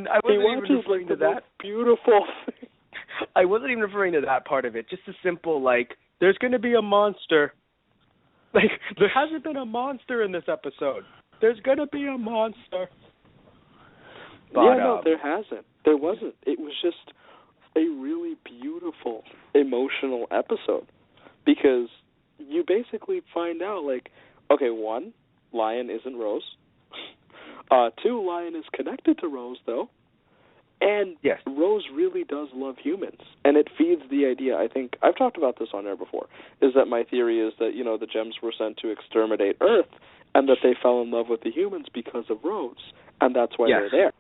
I wasn't even referring to that. Beautiful thing. I wasn't even referring to that part of it. Just a simple, there's going to be a monster. There hasn't been a monster in this episode. There's going to be a monster. But, no, there hasn't. There wasn't. It was just a really beautiful, emotional episode because you basically find out, okay, 1, Lion isn't Rose. 2, Lion is connected to Rose, though. And yes. Rose really does love humans, and it feeds the idea, I think, I've talked about this on air before, is that my theory is that, the gems were sent to exterminate Earth, and that they fell in love with the humans because of Rose, and that's why they're there.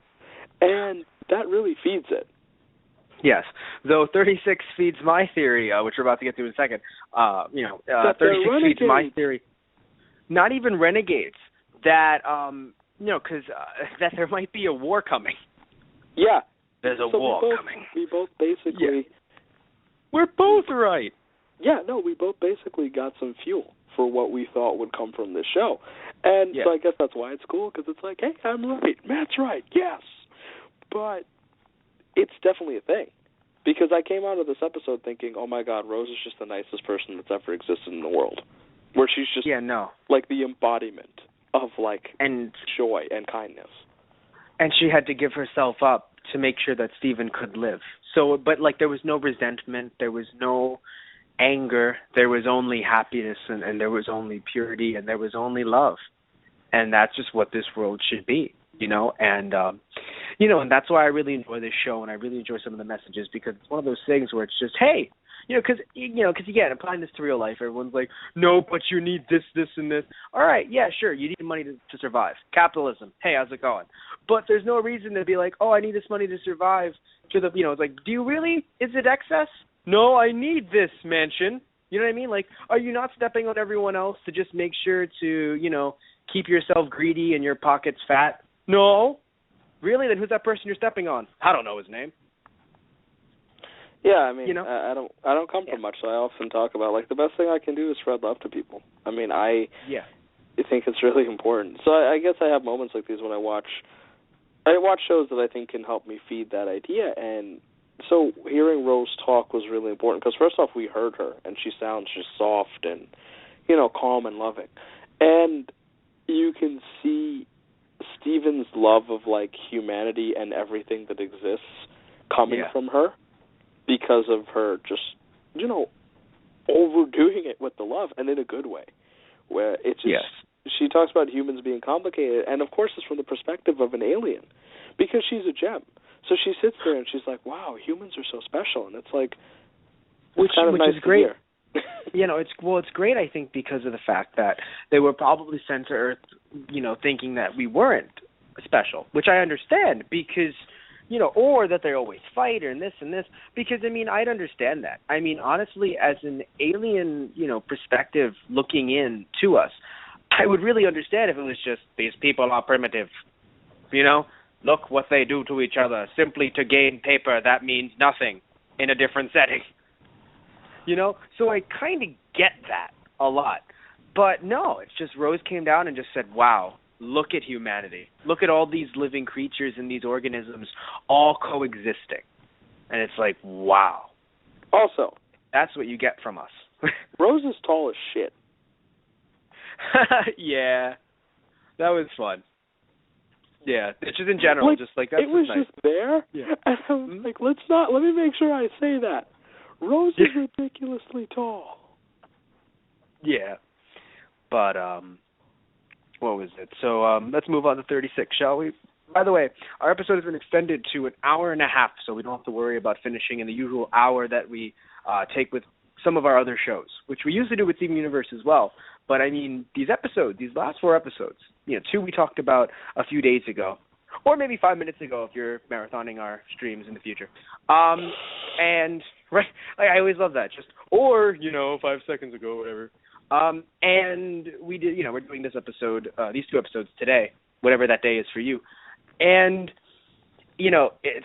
And that really feeds it. Yes, though 36 feeds my theory, which we're about to get to in a second. 36 feeds my theory. Not even renegades. That because that there might be a war coming. Yeah, there's a war coming. We both basically. Yeah. We're both right. Yeah, no, we both basically got some fuel for what we thought would come from this show, and so I guess that's why it's cool, because it's like, hey, I'm right, Matt's right, yes, but it's definitely a thing, because I came out of this episode thinking, oh my God, Rose is just the nicest person that's ever existed in the world, where she's just like the embodiment of and joy and kindness, and she had to give herself up to make sure that Steven could live. So, but there was no resentment, there was no anger, there was only happiness, and there was only purity, and there was only love, and that's just what this world should be, and and that's why I really enjoy this show, and I really enjoy some of the messages, because it's one of those things where it's just, hey, because again, applying this to real life, everyone's like, no, but you need this, and this. All right, yeah, sure, you need money to survive. Capitalism. Hey, how's it going? But there's no reason to be like, oh, I need this money to survive. It's like, do you really? Is it excess? No, I need this mansion. You know what I mean? Like, are you not stepping on everyone else to just make sure to, keep yourself greedy and your pockets fat? No. Really? Then who's that person you're stepping on? I don't know his name. Yeah, I mean, I don't come from much, so I often talk about, the best thing I can do is spread love to people. I mean, I think it's really important. So I guess I have moments like these when I watch shows that I think can help me feed that idea, and so hearing Rose talk was really important, because first off, we heard her, and she sounds just soft and, calm and loving. And you can see Steven's love of, humanity and everything that exists coming from her, because of her just, overdoing it with the love, and in a good way, where it's just, she talks about humans being complicated, and of course it's from the perspective of an alien, because she's a gem. So she sits there and she's like, wow, humans are so special, and it's like, which nice is great. It's great, I think, because of the fact that they were probably sent to Earth, thinking that we weren't special, which I understand, because or that they always fight and this, because, I'd understand that. Honestly, as an alien, perspective looking in to us, I would really understand if it was just, these people are primitive, look what they do to each other, simply to gain paper, that means nothing in a different setting. So I kind of get that a lot. But no, it's just Rose came down and just said, wow, look at humanity. Look at all these living creatures and these organisms all coexisting. And it's like, wow. Also, that's what you get from us. Rose is tall as shit. Yeah. That was fun. Yeah, it's just in general, just that's it was nice. Just there, and I was like, let me make sure I say that. Rose is ridiculously tall. Yeah, but what was it? So let's move on to 36, shall we? By the way, our episode has been extended to an hour and a half, so we don't have to worry about finishing in the usual hour that we take with some of our other shows, which we used to do with Steven Universe as well. But these last 4 episodes, 2 we talked about a few days ago, or maybe 5 minutes ago if you're marathoning our streams in the future. And I always love that. 5 seconds ago, whatever. And we did, we're doing this episode, these 2 episodes today, whatever that day is for you. And,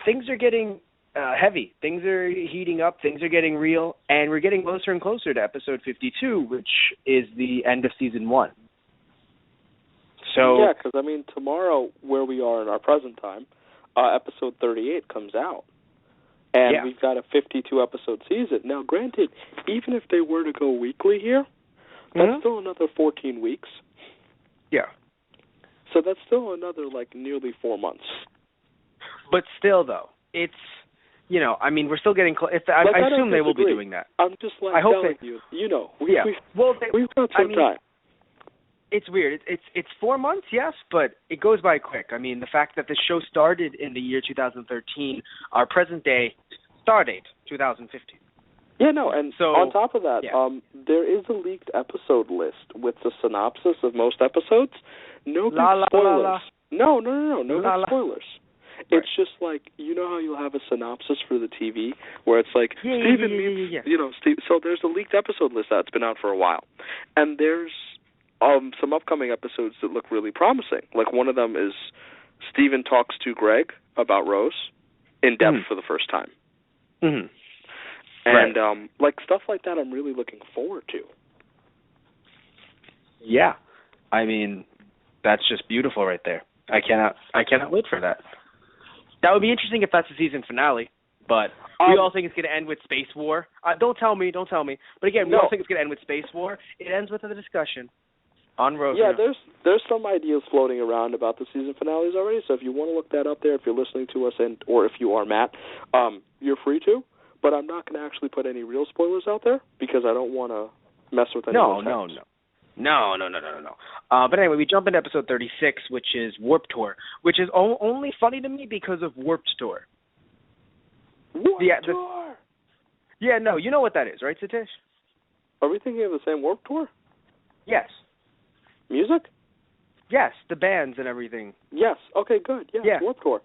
things are getting heavy. Things are heating up. Things are getting real. And we're getting closer and closer to episode 52, which is the end of season 1. So, yeah, because, tomorrow, where we are in our present time, episode 38 comes out. And we've got a 52-episode season. Now, granted, even if they were to go weekly here, that's still another 14 weeks. Yeah. So that's still another, nearly 4 months. But still, though, it's, we're still getting close. I assume they will be doing that. I'm just, I hope telling you, we've got some time. It's weird. It's 4 months, yes, but it goes by quick. The fact that the show started in the year 2013, our present day star date, 2015. Yeah, no, and so, on top of that, there is a leaked episode list with the synopsis of most episodes. No big spoilers. No big spoilers. It's just like, you know how you'll have a synopsis for the TV where it's like, Steven meets, you know, Steve. So there's a leaked episode list that's been out for a while. And there's some upcoming episodes that look really promising. Like one of them is Steven talks to Greg about Rose in depth for the first time. Mm-hmm. And like stuff like that I'm really looking forward to. Yeah. I mean, that's just beautiful right there. I cannot wait for that. That would be interesting if that's the season finale, but we all think it's going to end with Space War. Don't tell me. But again, we all think it's going to end with Space War. It ends with a discussion on Rose. Yeah, there's some ideas floating around about the season finales already, so if you want to look that up there, if you're listening to us, or if you are Matt, you're free to, but I'm not going to actually put any real spoilers out there because I don't want to mess with anyone's heads. No. But anyway, we jump into episode 36, which is Warped Tour, which is only funny to me because of Warped Tour. Warped Tour? Yeah, no, you know what that is, right, Satish? Are we thinking of the same Warped Tour? Yes. Music? Yes, the bands and everything. Yes, okay, good. Yeah. Warped Tour.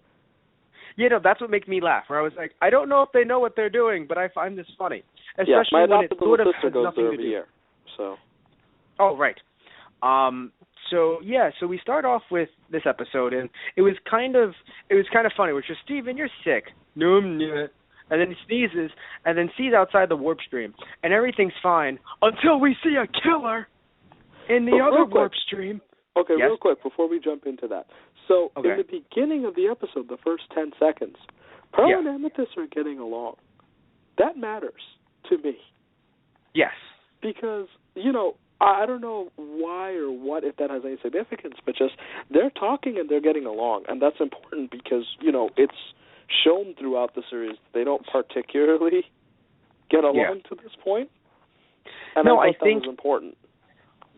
Yeah, no, that's what makes me laugh, where I was like, I don't know if they know what they're doing, but I find this funny. Especially my when it sort of sister has goes nothing there to do. every year, so... Oh, right. So we start off with this episode, and it was kind of funny, which is, Steven, you're sick. No, I'm not. And then he sneezes, and then sees outside the warp stream, and everything's fine until we see a killer in the other warp stream. Okay, yes? Real quick, before we jump into that. So, in the beginning of the episode, the first 10 seconds, Pearl and Amethyst are getting along. That matters to me. Yes. Because, you know, I don't know why or what, if that has any significance, but just they're talking and they're getting along, and that's important because, you know, it's shown throughout the series they don't particularly get along to this point, and I think that was important.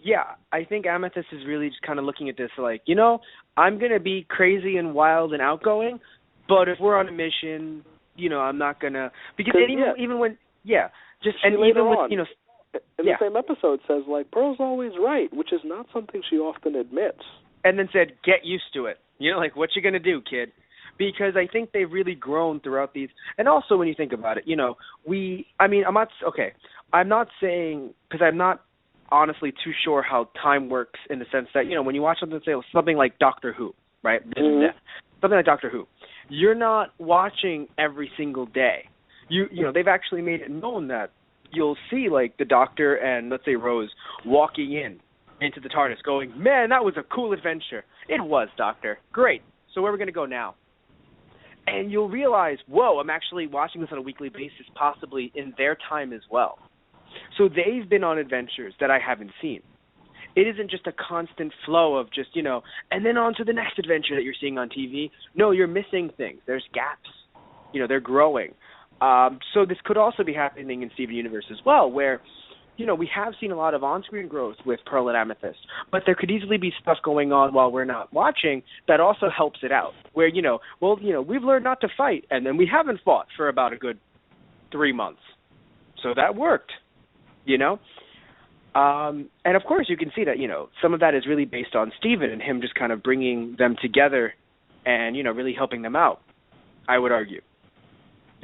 Yeah, I think Amethyst is really just kind of looking at this like, you know, I'm going to be crazy and wild and outgoing, but if we're on a mission, you know, I'm not going to, because even when, just, and even with, you know, in the same episode says, like, Pearl's always right, which is not something she often admits. And then said, get used to it. You know, like, what you going to do, kid? Because I think they've really grown throughout these. And also when you think about it, you know, I'm not saying, because I'm not honestly too sure how time works in the sense that, you know, when you watch something like Doctor Who, right? Something like Doctor Who, you're not watching every single day. You know, they've actually made it known that you'll see, like, the Doctor and, let's say, Rose walking into the TARDIS going, man, that was a cool adventure. It was, Doctor. Great. So where are we going to go now? And you'll realize, whoa, I'm actually watching this on a weekly basis, possibly in their time as well. So they've been on adventures that I haven't seen. It isn't just a constant flow of just, you know, and then on to the next adventure that you're seeing on TV. No, you're missing things. There's gaps. You know, they're growing. So this could also be happening in Steven Universe as well, where, you know, we have seen a lot of on-screen growth with Pearl and Amethyst, but there could easily be stuff going on while we're not watching that also helps it out, where, you know, well, you know, we've learned not to fight, and then we haven't fought for about a good 3 months. So that worked, you know? And, of course, you can see that, you know, some of that is really based on Steven and him just kind of bringing them together and, you know, really helping them out, I would argue.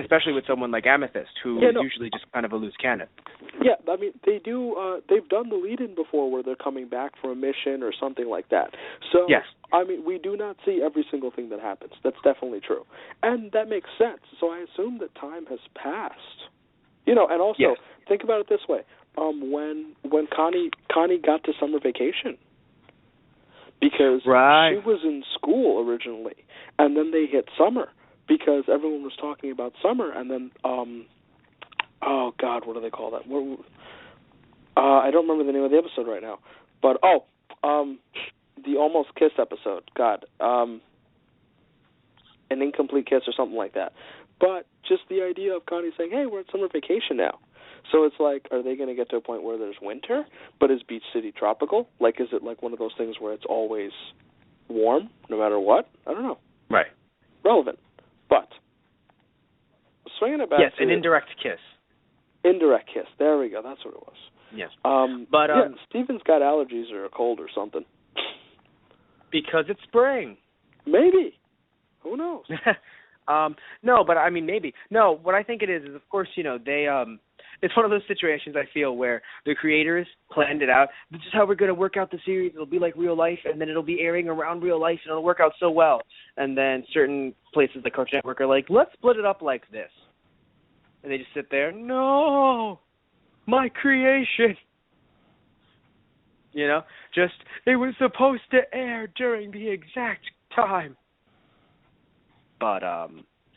Especially with someone like Amethyst, who is usually just kind of a loose cannon. Yeah, I mean, they do. They've done the lead-in before where they're coming back for a mission or something like that. So, yes. I mean, we do not see every single thing that happens. That's definitely true. And that makes sense. So I assume that time has passed. You know, and also, think about it this way. When Connie got to summer vacation, because she was in school originally, and then they hit summer, because everyone was talking about summer, and then, oh, God, what do they call that? I don't remember the name of the episode right now. But, the Almost Kiss episode. God. An Incomplete Kiss or something like that. But just the idea of Connie saying, hey, we're at summer vacation now. So it's like, are they going to get to a point where there's winter, but is Beach City tropical? Like, is it like one of those things where it's always warm, no matter what? I don't know. Right. Relevant. But, swinging it back to... an indirect kiss. Indirect kiss. There we go. That's what it was. Yes. Steven's got allergies or a cold or something. Because it's spring. Maybe. Who knows? No, but I mean maybe. No, what I think it is of course, they it's one of those situations I feel where the creators planned it out. This is how we're going to work out the series. It'll be like real life, and then it'll be airing around real life, and it'll work out so well. And then certain places like Cartoon Network are like, let's split it up like this. And they just sit there, no, my creation. Just, it was supposed to air during the exact time. But, I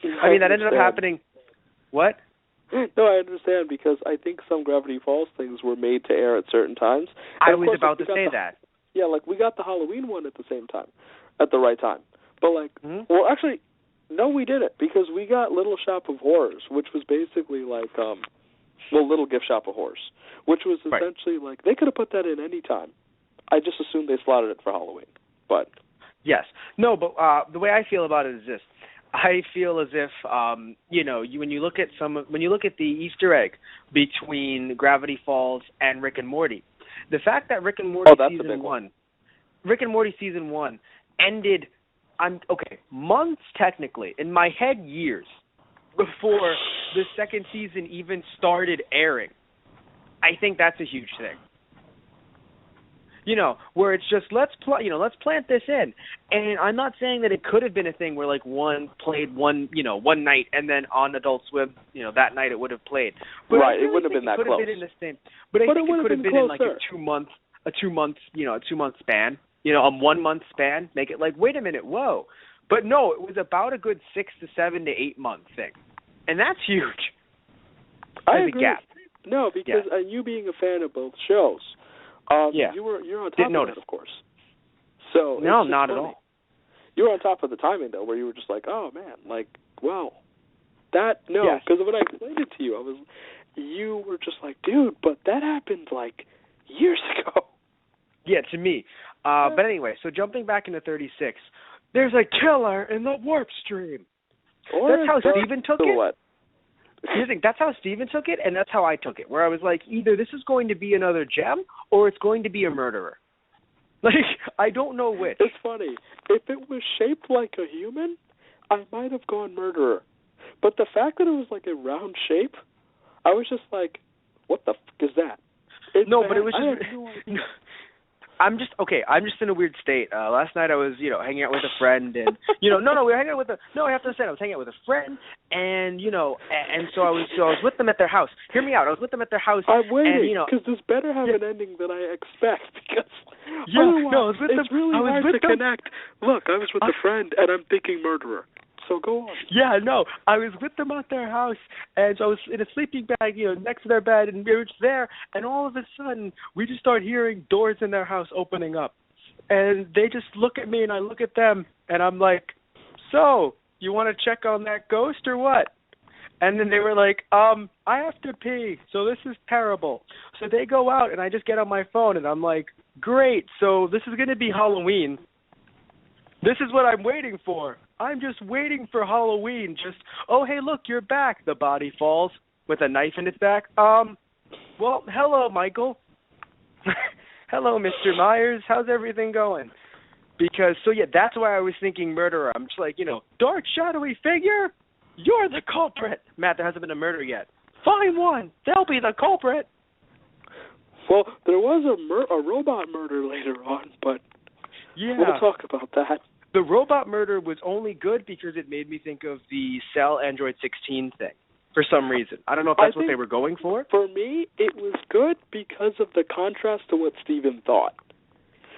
mean, that ended up happening. What? No, I understand, because I think some Gravity Falls things were made to air at certain times. I was about to say that. Yeah, like, we got the Halloween one at the same time, at the right time. But, like, well, actually, no, we didn't, because we got Little Shop of Horrors, which was basically like, Little Gift Shop of Horrors, which was essentially like, they could have put that in any time. I just assumed they slotted it for Halloween, but... Yes. No, but the way I feel about it is this. I feel as if when you look at the Easter egg between Gravity Falls and Rick and Morty, the fact that Rick and Morty season 1 ended months technically, in my head years before the second season even started airing. I think that's a huge thing. Where it's just let's plant this in, and I'm not saying that it could have been a thing where like one played one night and then on Adult Swim that night it would have played. But right, it wouldn't have been that close. Been in the same, but I think it could have been in like a 2 month span, a 1 month span. Make it like wait a minute, whoa, but no, it was about a good 6 to 7 to 8 month thing, and that's huge. I agree. Gap. No, because you being a fan of both shows. You're on top of it, of course. So no, not funny. At all. You were on top of the timing, though, where you were just like, oh, man, like, wow. That, no, because when I explained it to you, you were just like, dude, but that happened, like, years ago. Yeah, to me. But anyway, so jumping back into 36, there's a killer in the warp stream. That's how Steven took it. You think that's how Steven took it, and that's how I took it, where I was like, either this is going to be another gem, or it's going to be a murderer. Like, I don't know which. It's funny. If it was shaped like a human, I might have gone murderer. But the fact that it was like a round shape, I was just like, what the f*** is that? But it was just... I'm just in a weird state. Last night I was, hanging out with a friend, and we were hanging out with I have to say I was hanging out with a friend, and and so I was with them at their house. Hear me out. I was with them at their house. I'm waiting, because this better have an ending than I expect, because otherwise it's really hard to connect. Look, I was with a friend, and I'm thinking murderer. So go on. Yeah, no, I was with them at their house, and so I was in a sleeping bag, next to their bed, and we were just there, and all of a sudden, we just start hearing doors in their house opening up, and they just look at me, and I look at them, and I'm like, so, you want to check on that ghost or what? And then they were like, I have to pee, so this is terrible. So they go out, and I just get on my phone, and I'm like, great, so this is going to be Halloween. This is what I'm waiting for. I'm just waiting for Halloween. Just, oh, hey, look, you're back. The body falls with a knife in its back. Well, hello, Michael. Hello, Mr. Myers. How's everything going? Because, that's why I was thinking murderer. I'm just like, dark, shadowy figure? You're the culprit. Matt, there hasn't been a murder yet. Find one. They'll be the culprit. Well, there was a robot murder later on, but we'll talk about that. The robot murder was only good because it made me think of the Cell Android 16 thing for some reason. I don't know if that's what they were going for. For me, it was good because of the contrast to what Steven thought.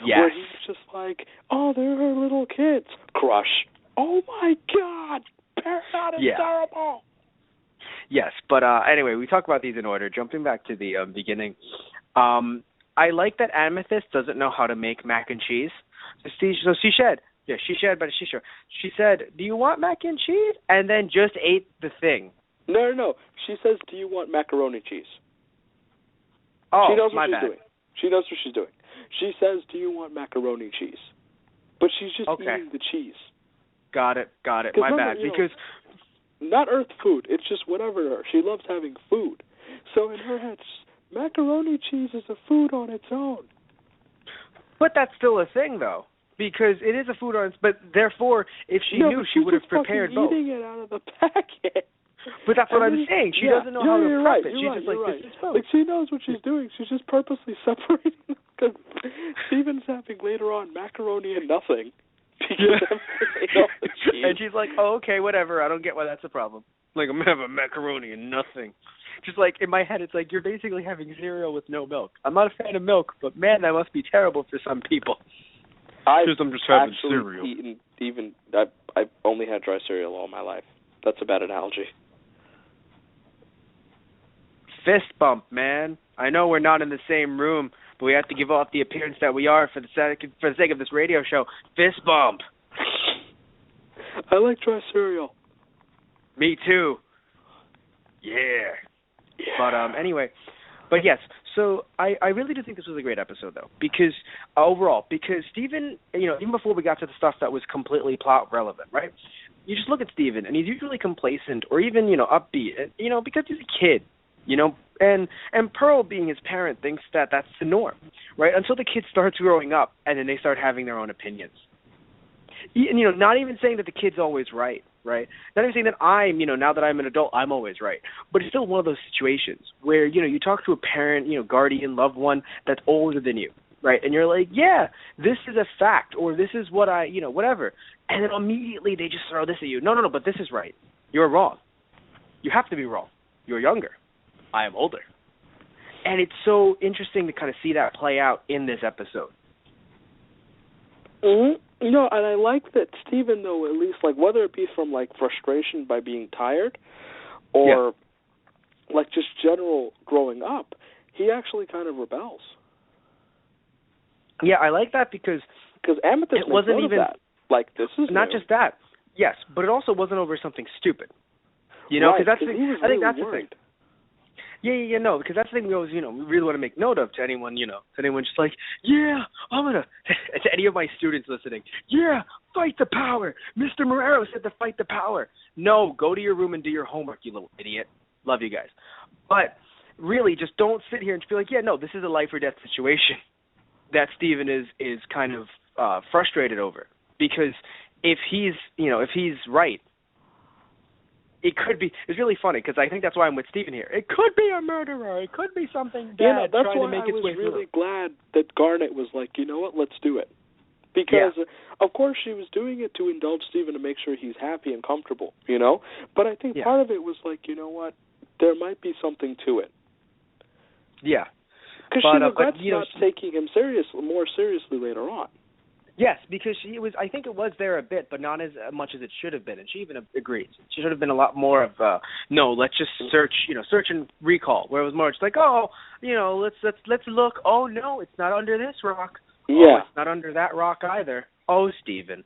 Yes. Where he was just like, oh, there are little kids. Crush. Oh, my God. Paradox is terrible. Yes, but anyway, we talk about these in order. Jumping back to the beginning, I like that Amethyst doesn't know how to make mac and cheese. So she said, do you want mac and cheese? And then just ate the thing. No. She says, do you want macaroni cheese? Oh, she knows what my she's bad. doing. She knows what she's doing. She says, do you want macaroni cheese? But she's just eating the cheese. Got it. My bad. Because not Earth food. It's just whatever. She loves having food. So in her head, macaroni cheese is a food on its own. But that's still a thing, though. because it is a food ordinance. But therefore, if she knew, she would have prepared both. Eating it out of the packet. But that's what I'm saying. She doesn't know how to prep it. She's just like, this is food. Like, she knows what she's doing. She's just purposely separating them. Because Steven's having later on macaroni and nothing. And she's like, oh, okay, whatever. I don't get why that's a problem. Like, I'm going to have a macaroni and nothing. Just like, in my head, it's like, you're basically having cereal with no milk. I'm not a fan of milk, but man, that must be terrible for some people. I'm just having cereal. I've only had dry cereal all my life. That's a bad analogy. Fist bump, man. I know we're not in the same room, but we have to give off the appearance that we are for the sake of this radio show. Fist bump. I like dry cereal. Me too. Yeah. But anyway, but yes. So I really do think this was a great episode, though, because Steven, even before we got to the stuff that was completely plot relevant, right? You just look at Steven, and he's usually complacent or even upbeat, because he's a kid. And Pearl, being his parent, thinks that that's the norm, right? Until the kid starts growing up, and then they start having their own opinions. And, not even saying that the kid's always right? Not even saying that I'm, now that I'm an adult, I'm always right. But it's still one of those situations where, you talk to a parent, guardian, loved one that's older than you, right? And you're like, yeah, this is a fact, or this is what I, whatever. And then immediately they just throw this at you. No, but this is right. You're wrong. You have to be wrong. You're younger. I am older. And it's so interesting to kind of see that play out in this episode. Mm-hmm. No, and I like that Steven, though, at least, like, whether it be from, like, frustration by being tired or, like, just general growing up, he actually kind of rebels. Yeah, I like that because Amethyst wasn't even that. Like, this is not new. Just that. Yes, but it also wasn't over something stupid. Because that's I think that's worried. The thing. Yeah, no, because that's the thing we always, we really want to make note of to anyone, to anyone just like, yeah, I'm going to, to any of my students listening, yeah, fight the power. Mr. Marrero said to fight the power. No, go to your room and do your homework, you little idiot. Love you guys. But really, just don't sit here and just be like, yeah, no, this is a life or death situation that Steven is kind of frustrated over. Because if he's right, it could be. It's really funny because I think that's why I'm with Steven here. It could be a murderer. It could be something bad that's trying why to make its way through. I was really glad that Garnet was like, you know what, let's do it. Because, of course, she was doing it to indulge Steven to make sure he's happy and comfortable, But I think part of it was like, you know what, there might be something to it. Yeah. Because she regrets not taking him more seriously later on. Yes, because I think it was there a bit, but not as much as it should have been, and she even agrees. She should have been a lot more of, no, let's just search and recall, where it was more just like, let's look, oh, no, it's not under this rock. Yeah. Oh, it's not under that rock either. Oh, Steven.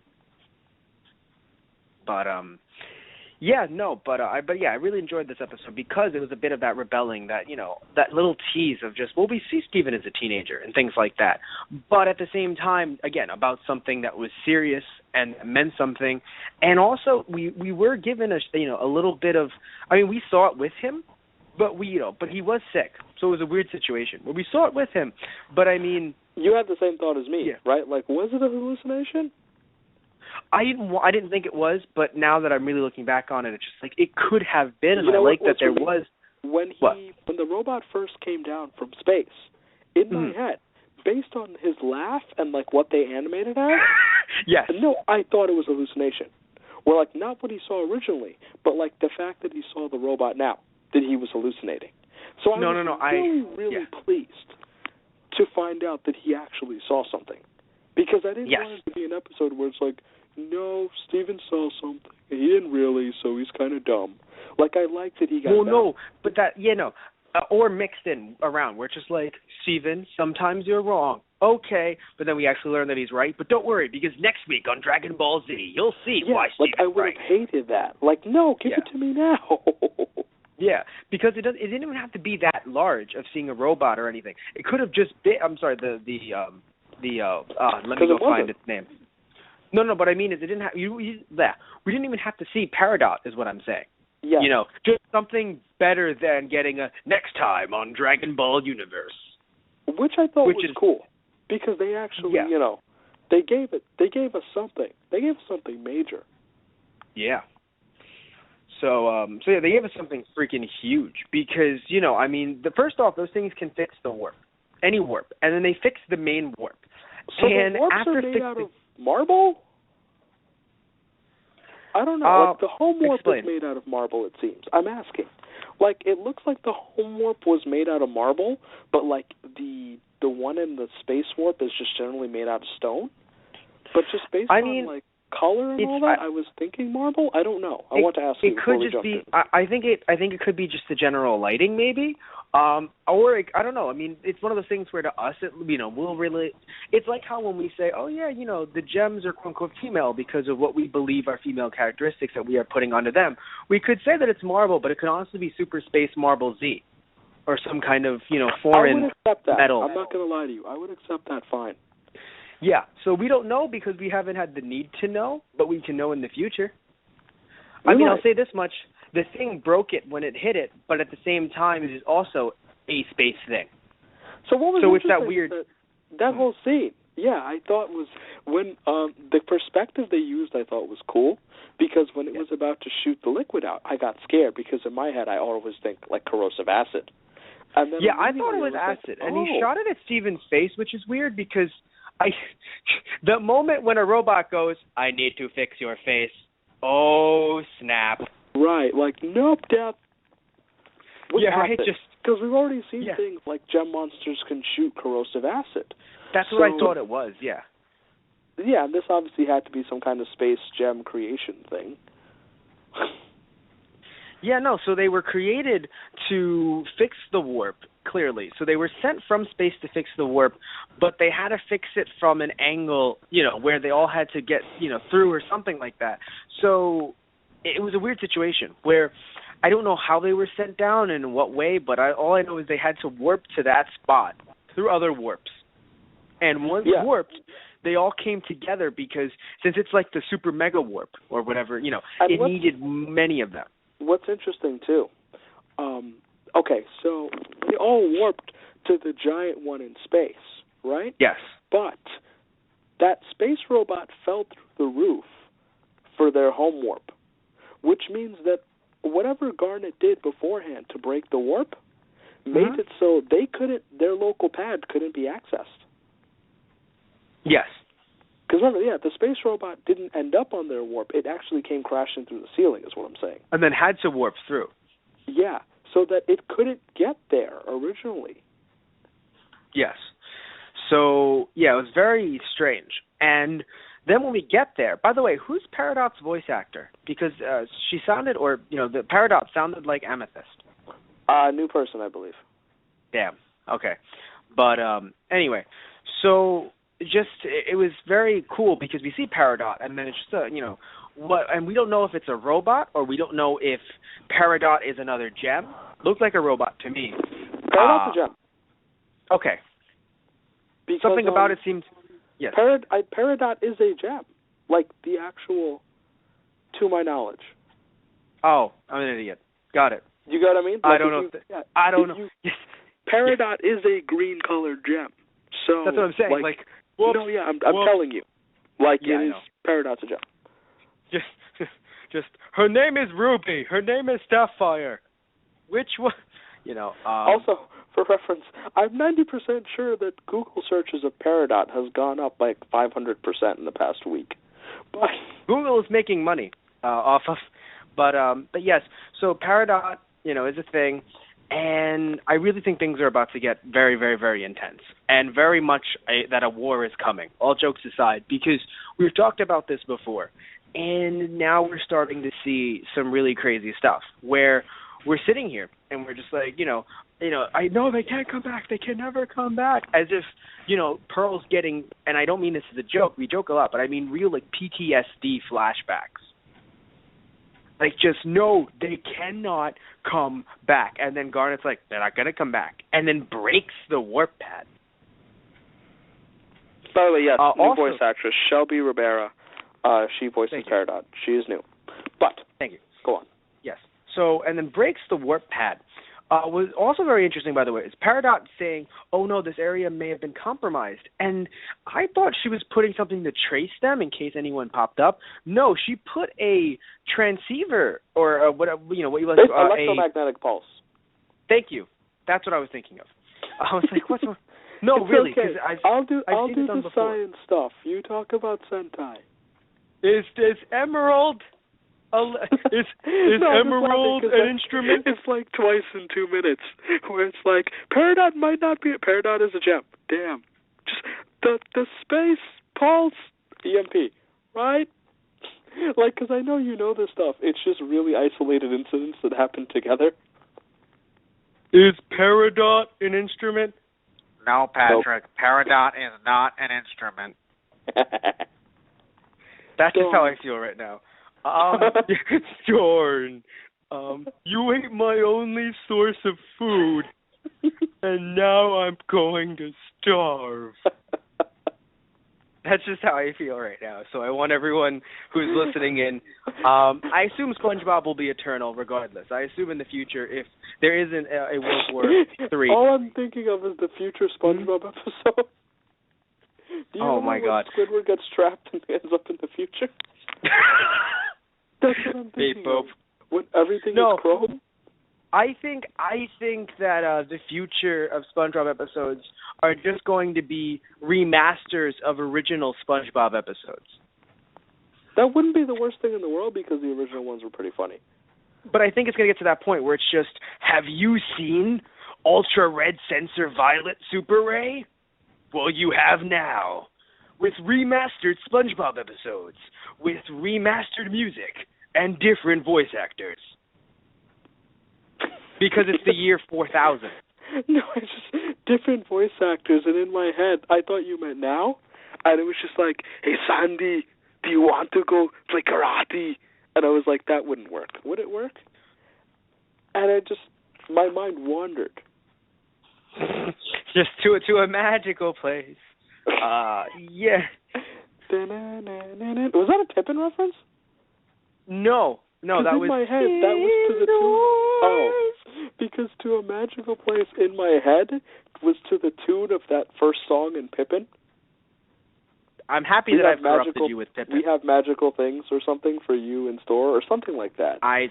But, I really enjoyed this episode because it was a bit of that rebelling, that that little tease of just, well, we see Steven as a teenager and things like that, but at the same time, again, about something that was serious and meant something, and also we were given a little bit of, we saw it with him, but but he was sick, so it was a weird situation where we saw it with him, but you had the same thought as me, right? Like, was it a hallucination? I didn't think it was, but now that I'm really looking back on it, it's just like it could have been, and I like that there was. When the robot first came down from space, in my head, based on his laugh and like what they animated as, yes, no, I thought it was a hallucination. Or like not what he saw originally, but like the fact that he saw the robot now, that he was hallucinating. So I was really pleased to find out that he actually saw something, because I didn't want it to be an episode where it's like, no, Steven saw something. He didn't really, so he's kind of dumb. Like, I like that he got Well, no, but that, or mixed in around, where it's just like, Steven, sometimes you're wrong. Okay, but then we actually learn that he's right. But don't worry, because next week on Dragon Ball Z, you'll see why Steven's right. I would have hated that. Like, no, give it to me now. Yeah, because it didn't even have to be that large of seeing a robot or anything. It could have just been, I'm sorry, let me go find its name. No, but I mean is it didn't have we didn't even have to see Peridot, is what I'm saying. Yeah. Just something better than getting a next time on Dragon Ball Universe. Which I thought was cool, because they actually, They gave us something. They gave us something major. Yeah. So yeah, they gave us something freaking huge because, I mean, first off, those things can fix the warp, any warp, and then they fix the main warp. So and the warps after are made out of marble? I don't know. Like, the home warp is made out of marble, it seems. I'm asking. Like, it looks like the home warp was made out of marble, but, like, the one in the space warp is just generally made out of stone? But just based on, like, color and all that, I was thinking marble? I don't know. I want to ask you before we jump in. I think it could be just the general lighting, maybe. Or I don't know. I mean, it's one of those things where to us, we'll really. It's like how when we say, oh yeah, the gems are quote unquote female because of what we believe are female characteristics that we are putting onto them. We could say that it's marble, but it could honestly be Super Space Marble Z, or some kind of foreign I would accept that. metal. I'm not going to lie to you. I would accept that fine. Yeah. So we don't know because we haven't had the need to know, but we can know in the future. I mean, I'll say this much. The thing broke it when it hit it, but at the same time, it is also a space thing. So what was so it's that weird... That whole scene, yeah, I thought was... When the perspective they used, I thought was cool, because when it was about to shoot the liquid out, I got scared, because in my head, I always think, like, corrosive acid. And then I thought it was acid, and he shot it at Steven's face, which is weird, because the moment when a robot goes, I need to fix your face, oh, snap. Right, like, nope, Dad. Right, just... Because we've already seen things like gem monsters can shoot corrosive acid. That's what I thought it was, yeah. Yeah, and this obviously had to be some kind of space gem creation thing. So they were created to fix the warp, clearly. So they were sent from space to fix the warp, but they had to fix it from an angle, where they all had to get, through or something like that. So it was a weird situation where I don't know how they were sent down and in what way, but all I know is they had to warp to that spot through other warps. And once warped, they all came together because since it's like the super mega warp or whatever, it needed many of them. What's interesting, too, so they all warped to the giant one in space, right? Yes. But that space robot fell through the roof for their home warp, which means that whatever Garnet did beforehand to break the warp made it so their local pad couldn't be accessed. Yes. Because remember, the space robot didn't end up on their warp. It actually came crashing through the ceiling, is what I'm saying. And then had to warp through. Yeah, so that it couldn't get there originally. Yes. So, it was very strange. And then when we get there, by the way, who's Peridot's voice actor? Because she sounded, the Peridot sounded like Amethyst. New person, I believe. Damn. Okay. But anyway, so it was very cool because we see Peridot, and then it's just and we don't know if it's a robot or we don't know if Peridot is another gem. Looked like a robot to me. Peridot's a gem. Okay. Because, something about it seems. Yes. Peridot is a gem, like the actual, to my knowledge. Oh, I'm an idiot. Got it. You got what I mean? I don't know. I don't know. Peridot is a green-colored gem. So that's what I'm saying. I'm telling you. Peridot's a gem. Just her name is Ruby. Her name is Starfire. Which one? Also, for reference, I'm 90% sure that Google searches of Peridot has gone up like 500% in the past week. But Google is making money off of, but yes. So Peridot, is a thing, and I really think things are about to get very, very, very intense, and very much that a war is coming. All jokes aside, because we've talked about this before, and now we're starting to see some really crazy stuff where we're sitting here and we're just like, I know they can't come back. They can never come back. As if, Pearl's getting, and I don't mean this as a joke. We joke a lot, but I mean real PTSD flashbacks. Just, no, they cannot come back. And then Garnet's like, they're not going to come back. And then breaks the warp pad. By the way, yes, new voice actress, Shelby Ribera. She voices Peridot. She is new. But, thank you. Go on. Yes. So, and then breaks the warp pad. was also very interesting, by the way, is Peridot saying, "Oh no, this area may have been compromised," and I thought she was putting something to trace them in case anyone popped up. No, she put a transceiver or whatever, what you electromagnetic pulse. Thank you. That's what I was thinking of. I was like, what's wrong? No, it's really, because okay. I'll do the before. science stuff. You talk about Sentai. Is Emerald? Is Emerald an instrument? It's like twice in 2 minutes, where it's like Peridot might not be. Peridot is a gem. Damn, just the space pulse EMP, right? Like, because I know you know this stuff. It's just really isolated incidents that happen together. Is Peridot an instrument? No, Patrick. Nope. Peridot is not an instrument. That's just how I feel right now. Jorn, you ate my only source of food, and now I'm going to starve. That's just how I feel right now. So I want everyone who's listening in. I assume SpongeBob will be eternal regardless. I assume in the future, if there isn't a World War III. All I'm thinking of is the future SpongeBob episode. Do you know my God. Squidward gets trapped and ends up in the future? That's what I'm thinking of. When everything is chrome? I think that the future of SpongeBob episodes are just going to be remasters of original SpongeBob episodes. That wouldn't be the worst thing in the world because the original ones were pretty funny. But I think it's going to get to that point where it's just, have you seen Ultra Red Sensor Violet Super Ray? Well, you have now. With remastered SpongeBob episodes, with remastered music, and different voice actors. Because it's the year 4000. No, it's just different voice actors, and in my head, I thought you meant now, and it was just like, hey, Sandy, do you want to go play karate? And I was like, that wouldn't work. Would it work? And my mind wandered. Just to a magical place. Yeah. Was that a Pippin reference? No, that was in my head. That was to the tune. Oh, because to a magical place in my head was to the tune of that first song in Pippin. I'm happy that I've corrupted you with Pippin. We have magical things or something for you in store or something like that. I'm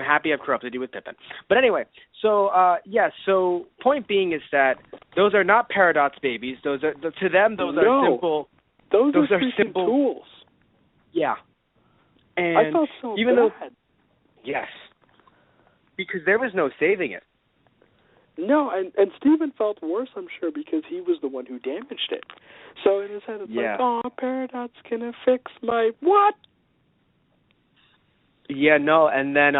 happy I've corrupted you with Pippin. But anyway, so so point being is that those are not Peridot's babies. Those are to them those are simple. Those are simple tools. Yeah. And I felt so even bad. Yes. Because there was no saving it. No, and Steven felt worse, I'm sure, because he was the one who damaged it. So in his head, it's like, oh, Peridot's gonna fix my what? Yeah, no, and then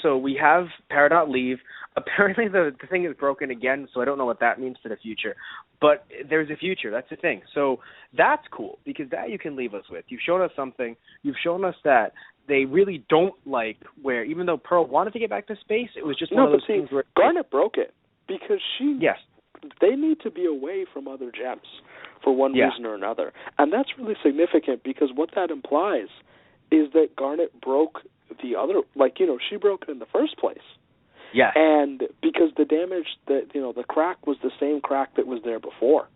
so we have Peridot leave. Apparently the thing is broken again, so I don't know what that means for the future. But there's a future, that's the thing. So that's cool, because that you can leave us with. You've shown us something. You've shown us that they really don't like where, even though Pearl wanted to get back to space, it was just one of those things where Garnet broke it, because Yes. They need to be away from other gems for one reason or another. And that's really significant, because what that implies is that Garnet broke the other, she broke it in the first place. Yeah. And because the damage, the crack was the same crack that was there before.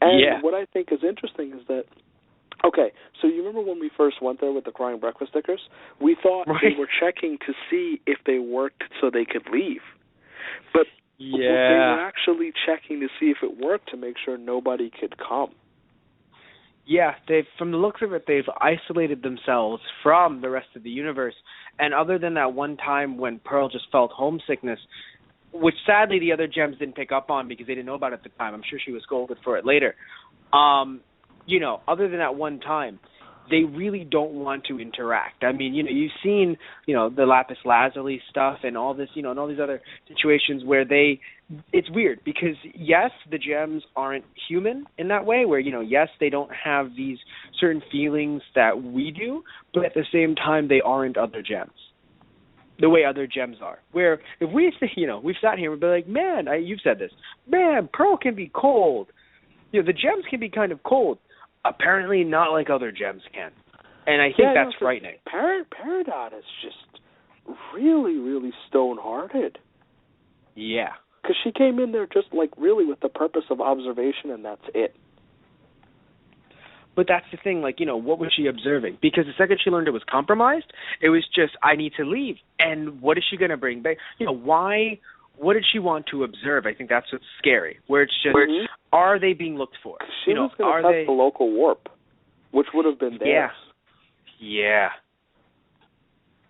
And what I think is interesting is that, okay, so you remember when we first went there with the crying breakfast stickers? We thought they were checking to see if they worked so they could leave. But they were actually checking to see if it worked to make sure nobody could come. Yeah, from the looks of it, they've isolated themselves from the rest of the universe. And other than that one time when Pearl just felt homesickness, which sadly the other gems didn't pick up on because they didn't know about it at the time. I'm sure she was scolded for it later. Other than that one time, they really don't want to interact. I mean, you've seen, the Lapis Lazuli stuff and all this, and all these other situations where it's weird because, yes, the gems aren't human in that way where, yes, they don't have these certain feelings that we do, but at the same time, they aren't other gems the way other gems are. Where if we, we've sat here and be like, man, you've said this, man, Pearl can be cold. The gems can be kind of cold. Apparently not like other gems can. And I think that's frightening. Peridot is just really, really stone-hearted. Yeah. Because she came in there just, like, really with the purpose of observation, and that's it. But that's the thing, like, what was she observing? Because the second she learned it was compromised, it was just, I need to leave. And what is she going to bring back? Why, what did she want to observe? I think that's what's scary, where it's just, are they being looked for? She was going to test the local warp, which would have been theirs. Yeah.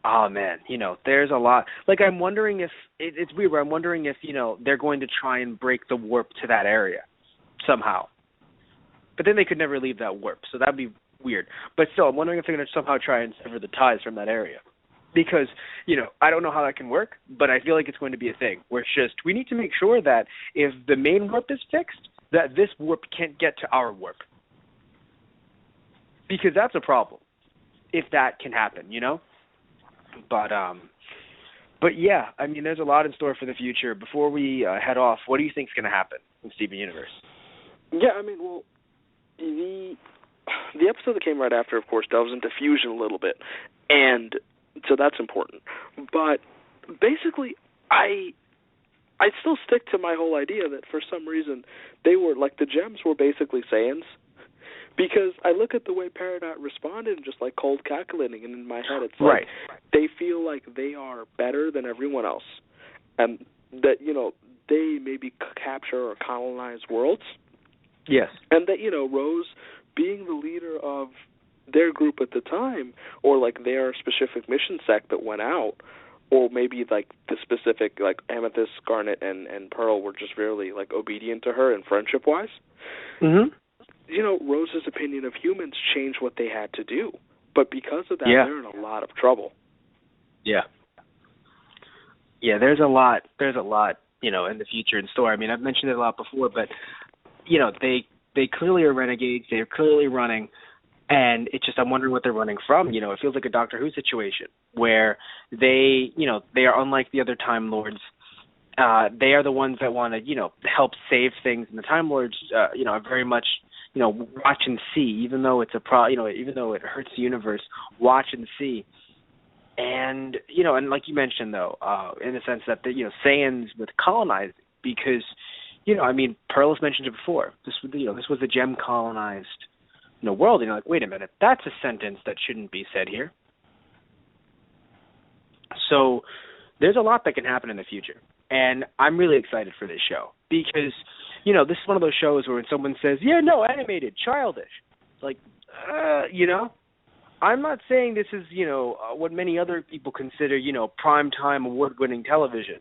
Oh, man, there's a lot. Like, I'm wondering if, it's weird, but I'm wondering if, they're going to try and break the warp to that area somehow. But then they could never leave that warp, so that would be weird. But still, I'm wondering if they're going to somehow try and sever the ties from that area. Because, I don't know how that can work, but I feel like it's going to be a thing where it's just, we need to make sure that if the main warp is fixed, that this warp can't get to our warp. Because that's a problem, if that can happen, But yeah, I mean, there's a lot in store for the future. Before we head off, what do you think is going to happen in Steven Universe? Yeah, I mean, well, the episode that came right after, of course, delves into fusion a little bit, and so that's important. But basically, I still stick to my whole idea that for some reason they were, like, the gems were basically Saiyans, because I look at the way Peridot responded and just, like, cold calculating, and in my head it's like they feel like they are better than everyone else, and that, they maybe capture or colonize worlds. Yes. And that, Rose, being the leader of their group at the time, or, like, their specific mission sect that went out, or maybe, like, the specific, like, Amethyst, Garnet, and Pearl were just really, like, obedient to her and friendship-wise. Mm-hmm. Rose's opinion of humans changed what they had to do. But because of that, they're in a lot of trouble. Yeah. Yeah, there's a lot, in the future in store. I mean, I've mentioned it a lot before, but they clearly are renegades. They're clearly running, and it's just I'm wondering what they're running from. It feels like a Doctor Who situation where they are unlike the other Time Lords. They are the ones that want to, help save things, and the Time Lords, are very much, watch and see. Even though it's even though it hurts the universe, watch and see. And and like you mentioned though, in the sense that the Saiyans would colonize because. I mean, Pearl has mentioned it before. This was the gem colonized, world. And you're like, wait a minute, that's a sentence that shouldn't be said here. So there's a lot that can happen in the future, and I'm really excited for this show because, this is one of those shows where when someone says, "Yeah, no, animated, childish," like, I'm not saying this is, what many other people consider, primetime award-winning television,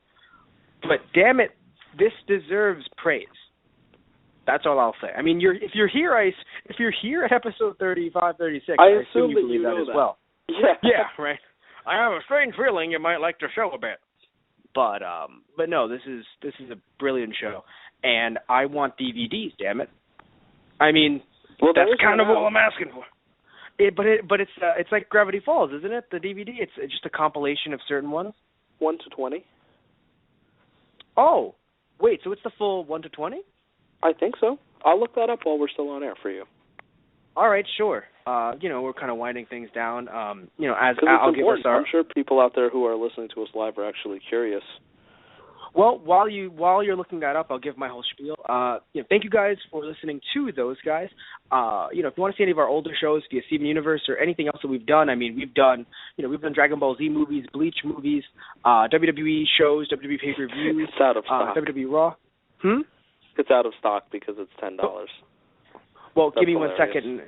but damn it. This deserves praise. That's all I'll say. I mean, if you're here at episode 35, 36, I assume you believe that as well. Yeah, right. I have a strange feeling you might like the show a bit. But no, this is a brilliant show, and I want DVDs. Damn it! I mean, that's kind of all I'm asking for. But it's like Gravity Falls, isn't it? The DVD. It's just a compilation of certain ones. 1 to 20. Oh. Wait, so it's the full 1 to 20? I think so. I'll look that up while we're still on air for you. All right, sure. We're kind of winding things down. As I'll give us our. I'm sure people out there who are listening to us live are actually curious. Well, while you're looking that up, I'll give my whole spiel. Thank you guys for listening to those guys. If you want to see any of our older shows via Steven Universe or anything else that we've done, I mean, we've done Dragon Ball Z movies, Bleach movies, WWE shows, WWE pay-per-views. It's out of stock. WWE Raw. It's out of stock because it's $10. Well, give me 1 second.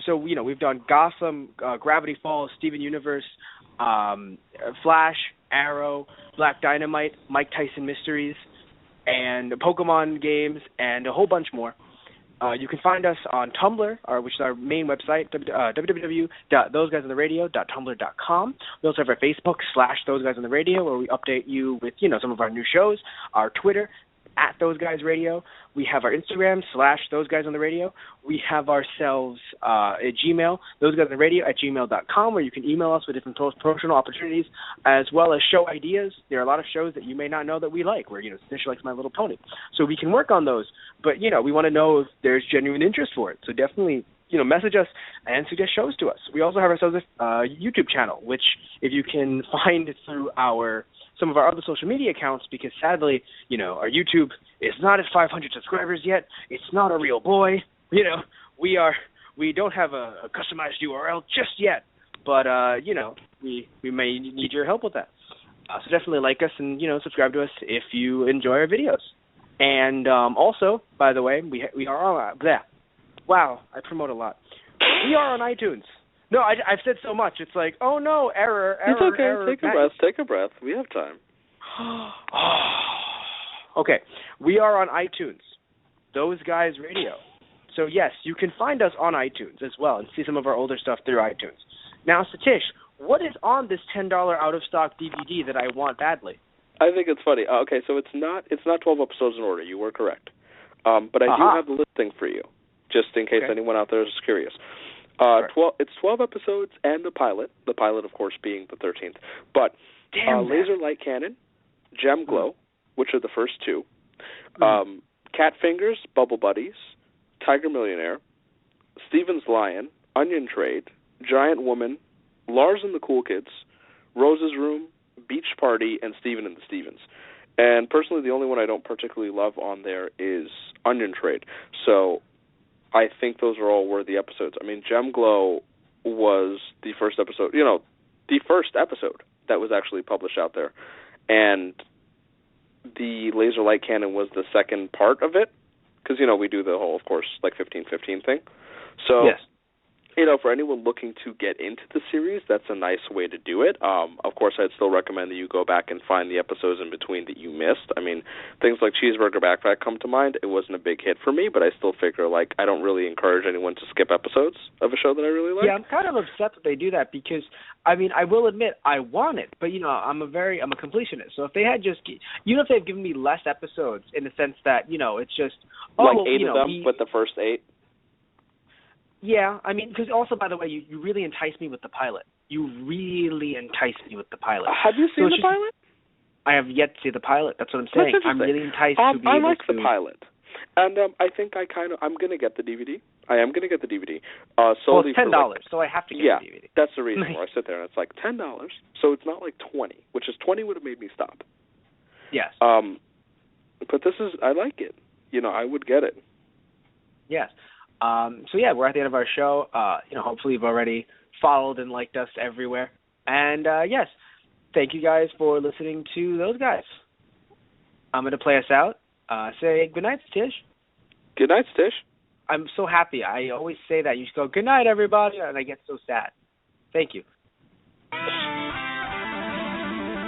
So we've done Gotham, Gravity Falls, Steven Universe, Flash, Arrow, Black Dynamite, Mike Tyson Mysteries, and Pokemon games, and a whole bunch more. You can find us on Tumblr, which is our main website, www.thoseguysonthe.radio.tumblr.com. We also have our Facebook /ThoseGuysOnTheRadio, where we update you with some of our new shows. Our Twitter @ThoseGuysRadio. We have our Instagram /ThoseGuysOnTheRadio. We have ourselves a Gmail, ThoseGuysOnTheRadio@gmail.com, where you can email us with different promotional opportunities as well as show ideas. There are a lot of shows that you may not know that we like, where Snisha likes My Little Pony. So we can work on those. But we want to know if there's genuine interest for it. So definitely message us and suggest shows to us. We also have ourselves a YouTube channel, which if you can find through some of our other social media accounts, because sadly, our YouTube is not at 500 subscribers yet. It's not a real boy. We don't have a customized URL just yet, but we may need your help with that. So definitely like us and subscribe to us if you enjoy our videos. And also, by the way, we are on wow, I promote a lot. We are on iTunes. No, I've said so much. It's like, oh no, error. It's okay. Error. Take a breath. We have time. Okay, we are on iTunes. Those Guys Radio. So yes, you can find us on iTunes as well and see some of our older stuff through iTunes. Now, Satish, what is on this $10 out of stock DVD that I want badly? I think it's funny. Okay, so it's not 12 episodes in order. You were correct. But I do have the listing for you, just in case anyone out there is curious. It's 12 episodes and the pilot. The pilot, of course, being the 13th. But Laser Light Cannon, Gem Glow, which are the first two, Cat Fingers, Bubble Buddies, Tiger Millionaire, Steven's Lion, Onion Trade, Giant Woman, Lars and the Cool Kids, Rose's Room, Beach Party, and Steven and the Stevens. And personally, the only one I don't particularly love on there is Onion Trade. So I think those are all worthy episodes. I mean, Gem Glow was the first episode, the first episode that was actually published out there. And the Laser Light Cannon was the second part of it, because, we do the whole, of course, 15-15 thing. So, yes. For anyone looking to get into the series, that's a nice way to do it. Of course, I'd still recommend that you go back and find the episodes in between that you missed. I mean, things like Cheeseburger Backpack come to mind. It wasn't a big hit for me, but I still figure, I don't really encourage anyone to skip episodes of a show that I really like. Yeah, I'm kind of upset that they do that because, I will admit, I want it, but, I'm a completionist. So if they had just, if they've given me less episodes in the sense that, it's just, 8 of them with the first 8? Yeah, because also, by the way, you really entice me with the pilot. You really entice me with the pilot. Have you seen the pilot? I have yet to see the pilot. That's what I'm saying. I'm really enticed to be able to. I like the pilot. And I think I'm going to get the DVD. I am going to get the DVD. It's $10, so I have to get the DVD. Yeah, that's the reason why I sit there and it's $10, so it's not $20, which is $20 would have made me stop. Yes. But I like it. I would get it. Yes. So yeah, we're at the end of our show. Hopefully you've already followed and liked us everywhere. And yes, thank you guys for listening to Those Guys. I'm going to play us out. Say good night, Tish. Good night, Tish. I'm so happy. I always say that. You just go, good night, everybody, and I get so sad. Thank you.